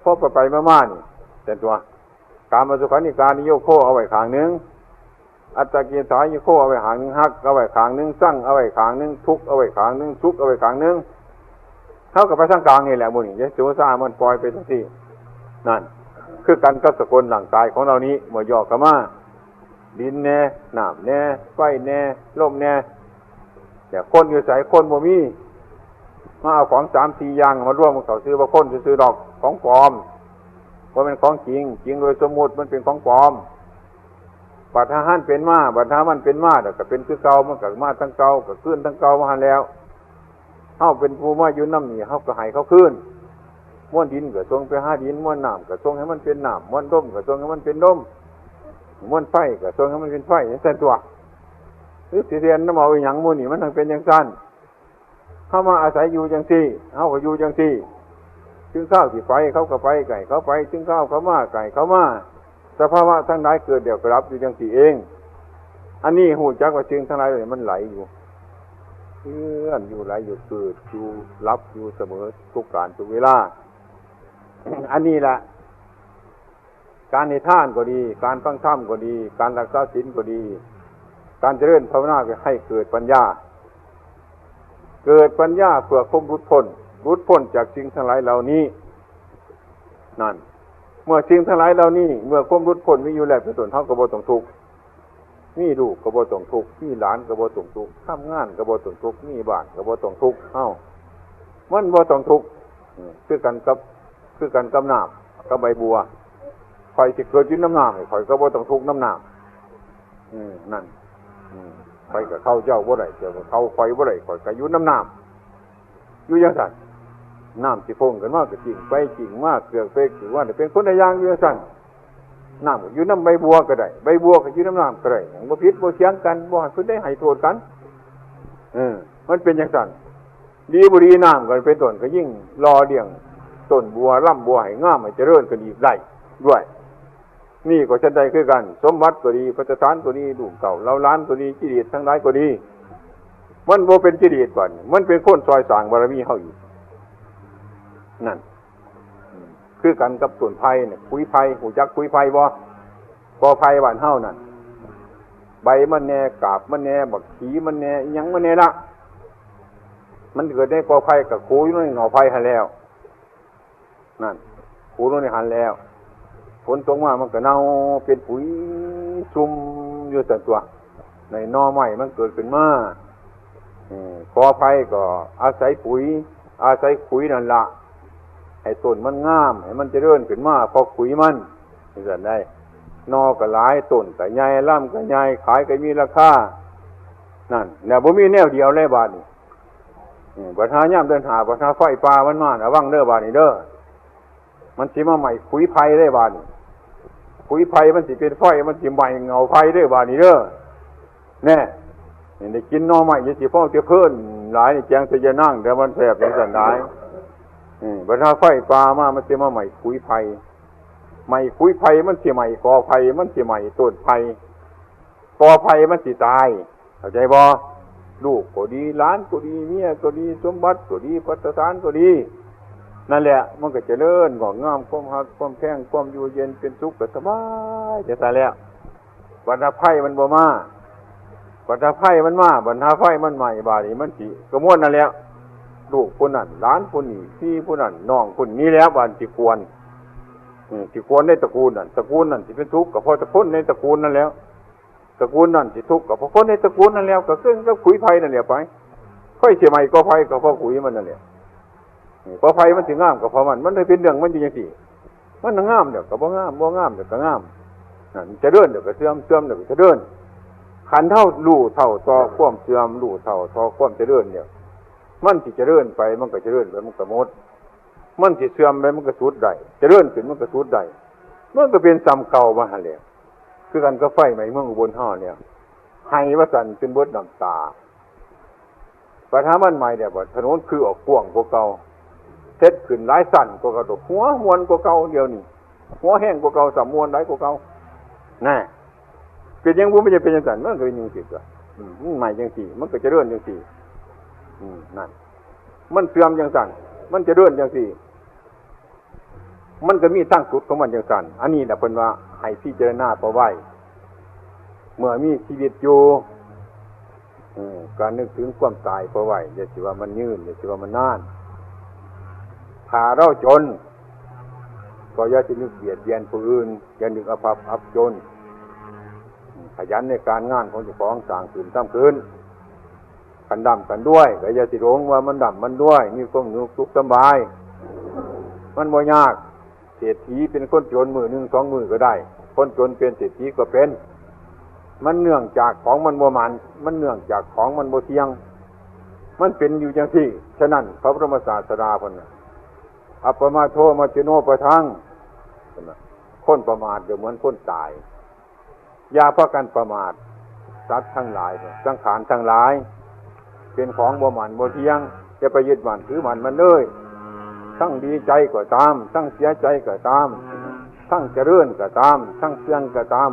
พ่อไปมาๆนี่แต่ตัวการมาสุขานิการนิโยโคเอาไว้ข้างนึงอัตตกิสายนิโยโคเอาไว้ข้างนึงฮักเอาไว้ข้างนึงสั่งเอาไว้ข้างนึงทุกเอาไว้ข้างนึงสุขเอาไว้ข้างนึงเท่ากับไปทางกลางนี่แหละบุญนี่ยะโสซามันปล่อยไปทั้งที่นั่น คือกันกับสกุลร่างกายของเรานี้เมื่อย่อเข้ามาดินแน่น้ำแน่ไฟแน่ลมแน่แต่คนอยู่ใส่คนบ่มีมาเอาของ3-4อย่างมาร่วมกันเขาซื้อว่าคนซื้อดอกของปลอมว่าเป็นของจริงจริงโดยสมมุติมันเป็นของปลอมบัดหาหันเป็นมาบัดหามันเป็นมาแต่ก็เป็นคือเก่ามันก็มาทั้งเก่าก็ขึ้นทั้งเก่ามาหันแล้วเฮาเป็นผู้มาอยู่น้ำนี่เฮาก็ให้เขาขึ้นม้วนดินก็ส่งไปหาดินม้วนน้ำก็ส่งให้มันเป็นน้ำม้วนลมก็ส่งให้มันเป็นลมม้วนไฟก็ส่งให้มันเป็นไฟอย่างนั้นตัวหรือสิเรียนน้ำเอาอีหยังหมู่นี่มันทั้งเป็นอย่างนั้นเข้ามาอาศัยอยู่จังซี่เฮาก็อยู่จังซี่ถึงข้าวที่ไปเขาก็ไปไก่เขาไปถึงข้าวเขามาไก่เขามาสภาวะทั้งหลายเกิดเดี๋ยวก็รับอยู่จังซี่เองอันนี้หูจักว่าจึงทั้งหลายเลยมันไหลอยู่เลื่อนอยู่ไหลอยู่เกิดอยู่รับอยู่เสมอทุกการทุกเวลา อันนี้แหละการในท่านก็ดีการฟังธรรมก็ดีการรักษาศีลก็ดีการเจริญภาวนาให้เกิดปัญญาเกิดปัญญาเพื่อความหลุดพ้นจากสิ่งทั้งหลายเหล่านี้นั่นเมื่อสิ่งทั้งหลายเหล่านี้เมื่อความหลุดพ้นมีอยู่แล้วเป็นต้นเฮาก็บ่ต้องทุกข์มีลูกก็บ่ต้องทุกข์มีหลานก็บ่ต้องทุกข์ทำงานก็บ่ต้องทุกข์มีบ้านก็บ่ต้องทุกข์มันบ่ต้องทุกข์คือกันกับน้ำกับใบบัวข่อยสิเกิดอยู่น้ำน้ำข่อยก็บ่ต้องทุกข์น้ำน้ำนั่นข่อยก็เข้าเจ้าบ่ได้เจ้าก็เข้าข่อยบ่ได้ข่อยก็อยู่น้ำน้ำอยู่จังซั่นน้ำสิโป่งกันมาก็จริงไปจริงมาเกลือกไปถือว่าเป็นคนใดอย่างอยู่จังซั่นน้ำก็อยู่น้ำใบบัวก็ได้ใบบัวก็อยู่น้ำน้ำก็ได้บ่ผิดบ่เถียงกันบ่ให้เพิ่นได้ให้โทษกันมันเป็นจังซั่นดีบ่ดีน้ำก็เป็นต้นก็ยิ่งรอเลี้ยงต้นบัวลำบัวให้งามให้เจริญกันอีกได้ด้วยนี่ก็ฉันใดคือกันสมบัติก็ดีพัฒฐานก็ดีลูกเก่าเล่าล้านก็ดีกิเลสทั้งหลายก็ดีมันบ่เป็นกิเลสบัดมันเป็นคนซอยสร้างบารมีเฮาอีกนั่นคือกันกับต้นไผ่เนี่ยคุยไผ่หูจักคุยไผ่บ่กอไผ่บ้านเฮานั่นใบมันแน่กาบมันแน่บักขีมันแน่อิหยังมันแน่ละมันเกิดได้กอไผ่กับคูอยู่ในหน่อไผ่หั่นแล้วนั่นคูลงในหันแล้วฝนตกมามันก็เน่าเป็นปุ๋ยซุ่มอยู่แต่ตัวในหน่อไม้มันเกิดขึ้นมากอไผ่ก็อาศัยปุ๋ยอาศัยขุยนั่นละให้ต้นมันงามให้มันเจริญขึ้นมาพอขุยมันนี่ก็ได้หน่อก็หลายต้นก็ใหญ่ล่ำก็ใหญ่ขายก็มีราคานั่นเนี่ยบ่มีแนวเดียวเลยบาดนี้ปัญหายามเดินหาปัญหาไฟป่ามันมาระวังเด้อบาดนี้เด้อมันสิมาใหม่ขุยไผ่ได้บาดนี้ขุยไผ่มันสิเป็นไฟมันสิใหม่เงาไฟได้บาดนี้เด้อแน่นี่ได้กินหน่อไม้อย่าสิพ้องเพิ่นหลายนี่แจงสิจะนั่งแต่มันแซ่บจังซั่นได้ปัญหาไฟป่ามามันสิมาใหม่ขุยไผ่ใหม่ขุยไผ่มันสิใหม่กอไผ่มันสิใหม่ต้นไผ่กอไผ่มันสิตายเข้าใจบ่ลูกก็ดีหลานก็ดีเมียก็ดีสมบัติก็ดีพัฒฐานก็ดีนั่นแหละมันก็เจริญงอกงามความหักความแพงความอยู่เย็นเป็นสุขก็สบายจะตายแล้วบรรดาไผ่มันบ่มาบรรดาไผ่มันมาบรรดาไฟมันใหม่บาดนี้มันสิกระมวลนั่นแล้วลูกผู้นั้นหลานผู้นี้พี่ผู้นั้นน้องผู้นี้แล้วบาดสิควรสิควรในตระกูลนั่นตระกูลนั่นสิเป็นทุกข์ก็เพราะตระกูลในตระกูลนั่นแล้วตระกูลนั่นสิทุกข์ก็เพราะคนในตระกูลนั่นแล้วก็ซึ่งก็ขุยไผ่นั่นแหละไปค่อยสิใหม่ก็ไผ่ก็เพราะขุยมันนั่นแหละพอไฟมันสิงามก็เพราะมันเลยเป็นเรื่องมันอยู่จังซี่มันงามเดี๋ยวก็บ่งามบ่งามเดี๋ยวก็งามนั่นจะเดินเดี๋ยวก็เสื่อมเสื่อมเดี๋ยวก็จะเดินขันเท่ารู้เท่าต่อความเสื่อมรู้เท่าต่อความจะเดินเนี่ยมันสิจะเดินไปมันก็จะเดินไปมันก็หมดมันสิเสื่อมไปมันก็สุดได้จะเดินขึ้นมันก็สุดได้มันก็เป็นซ้ำเก่ามาหั่นแหละคือกันก็ไฟใหม่เมืองอุบลเฮาเนี่ยให้ว่าสั่นเป็นเบิดน้ำตาปัญหามันใหม่เนี่ยว่าถนนคือออกกว้างกว่าเก่าเซ็ตขึ้นหลายสั่นกว่าเก่าหัวมวนกว่าเก่าเดียวนี่หัวแห้งกว่าเก่าสามมวนหลายกว่าเก่าแน่เป็นยังบ่ไม่จะเป็นจังซั่นมันก็เป็นจังซี่ก็ใหม่จังซี่มันก็จะเลื่อนจังซี่นั่นมันเสื่อมจังซั่นมันจะเลื่อนจังซี่มันก็มีทางสุดของมันจังซั่นอันนี้น่ะเพิ่นว่าให้พิจารณาเอาไว้เมื่อมีชีวิตอยู่การนึกถึงความตายเอาไว้อย่าสิว่ามันยืนอย่าสิว่ามันนานถ้าเราจน ก็อย่าสินึกเบียดเบียนผู้อื่นอย่านึกอภัพอับจนขยันในการงานของเจ้าของสร้างขึ้นทำขึ้นกันดำกันด้วยก็อย่าสิหลงว่ามันดำมันด้วยมีความสุขสบายมันบ่ยากเศรษฐีเป็นคนจนมือหนึ่งสองมือก็ได้คนจนเป็นเศรษฐีก็เป็นมันเนื่องจากของมันบ่มันเนื่องจากของมันบ่เที่ยงมันเป็นอยู่อย่างที่ฉะนั้นพระบรมศาสดาพุ่นน่ะอัปปมาโทมัจฉิโนปะทังคนประมาทก็เหมือนคนตายอย่าพากันประมาทสัตว์ทั้งหลายสังขารทั้งหลายเป็นของบ่มันบ่เที่ยงจะไปยึดมั่นถือมั่นมันเลยทั้งดีใจก็ตามทั้งเสียใจก็ตามทั้งเจริญก็ตามทั้งเสื่อมก็ตาม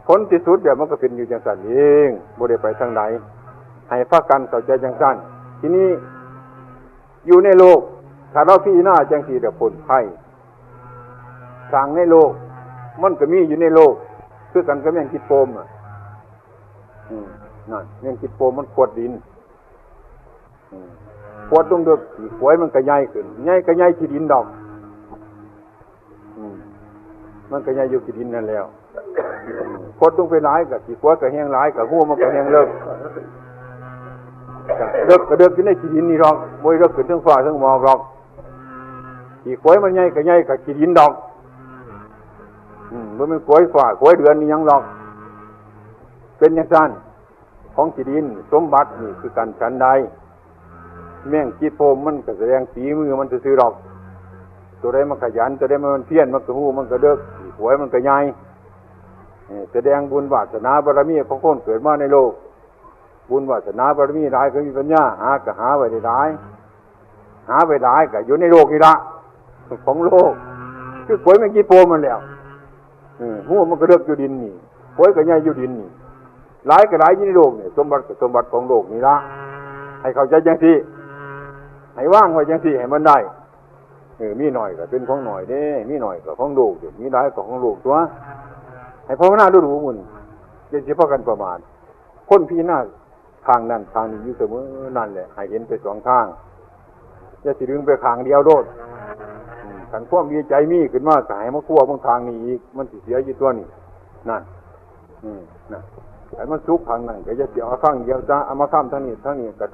ผลที่สุดเดี๋ยวมันก็เป็นอยู่จังซั่นเองบ่ได้ไปทางไหนให้พากันเข้าใจจังซั่นทีนี้อยู่ในโลกถ้าเราพิจารณาจังซี่เดี๋ยวผลภัยทางในโลกมันก็มีอยู่ในโลกคือกันกับแมงคิดโปมนั่นแมงคิดโปมมันขวดดินขวดตรงเดือกขี้ขวยมันก็ใหญ่ขึ้นใหญ่ก็ใหญ่ขี้ดินดอกมันก็ใหญ่อยู่ขี้ดินนั่นแล้วขวดตรงไปหลายกับขี้ขวยก็แห้งหลายกับหัวมันก็แห้งเลิกเลิกก็เลิกอยู่ในขี้ดินนี่หรอกบ่ได้เลิกขึ้นทั้งฟ้าทั้งหมอกหรอกขี้ขวยมันใหญ่ก็ใหญ่กับขี้ดินดอกมันเป็นขวยฝ่าขวยเดือนนี่ยังหรอกเป็นอย่างนั้นของขี้ดินสมบัตินี่คือการฉันใดแม่งขี้โปมมันก็แสดงฝีมือมันซื่อๆหรอกตัวใดมันขยันตัวใดมันเพี้ยนมันก็หู้มันก็เลิกขี้ขวยมันก็ใหญ่แสดงบุญวาสนาบารมีของคนเกิดมาในโลกบุญวาสนาบารมีหลายก็มีปัญญาหาก็หาไว้ได้หลายหาไว้หลายก็อยู่ในโลกนี่ละของโลกคือขวยแม่งขี้โปมมันแล้วหัวมันก็เลิกอยู่ดินนี่ขวยก็ใหญ่อยู่ดินนี่หลายก็หลายอยู่ในโลกนี่สมบัติก็สมบัติของโลกนี่ละให้เข้าใจจังซี่ให้ว่างไว้จังซี่ให้มันได้มีหน่อยก็เป็นของหน่อยเด้มีหน่อยก็ของโลกมีหลายก็ของโลกตัวให้ภาวนาดูๆมุ่นอย่าสิพากันประมาทคนพี่หน้าทางนั้นทางนี้อยู่เสมอนั่นแหละให้เห็นไปสองทางอย่าสิดึงไปข้างเดียวโดดขันความดีใจมีขึ้นมาก็ให้มาคั่วบางทางนี้อีกมันสิเสียอยู่ตัวนี้นั่นนั่นให้มันสุกทางนั้นก็อย่าสิเอาข้างเดียวจ้าเอามาข้ามทางนี้ก็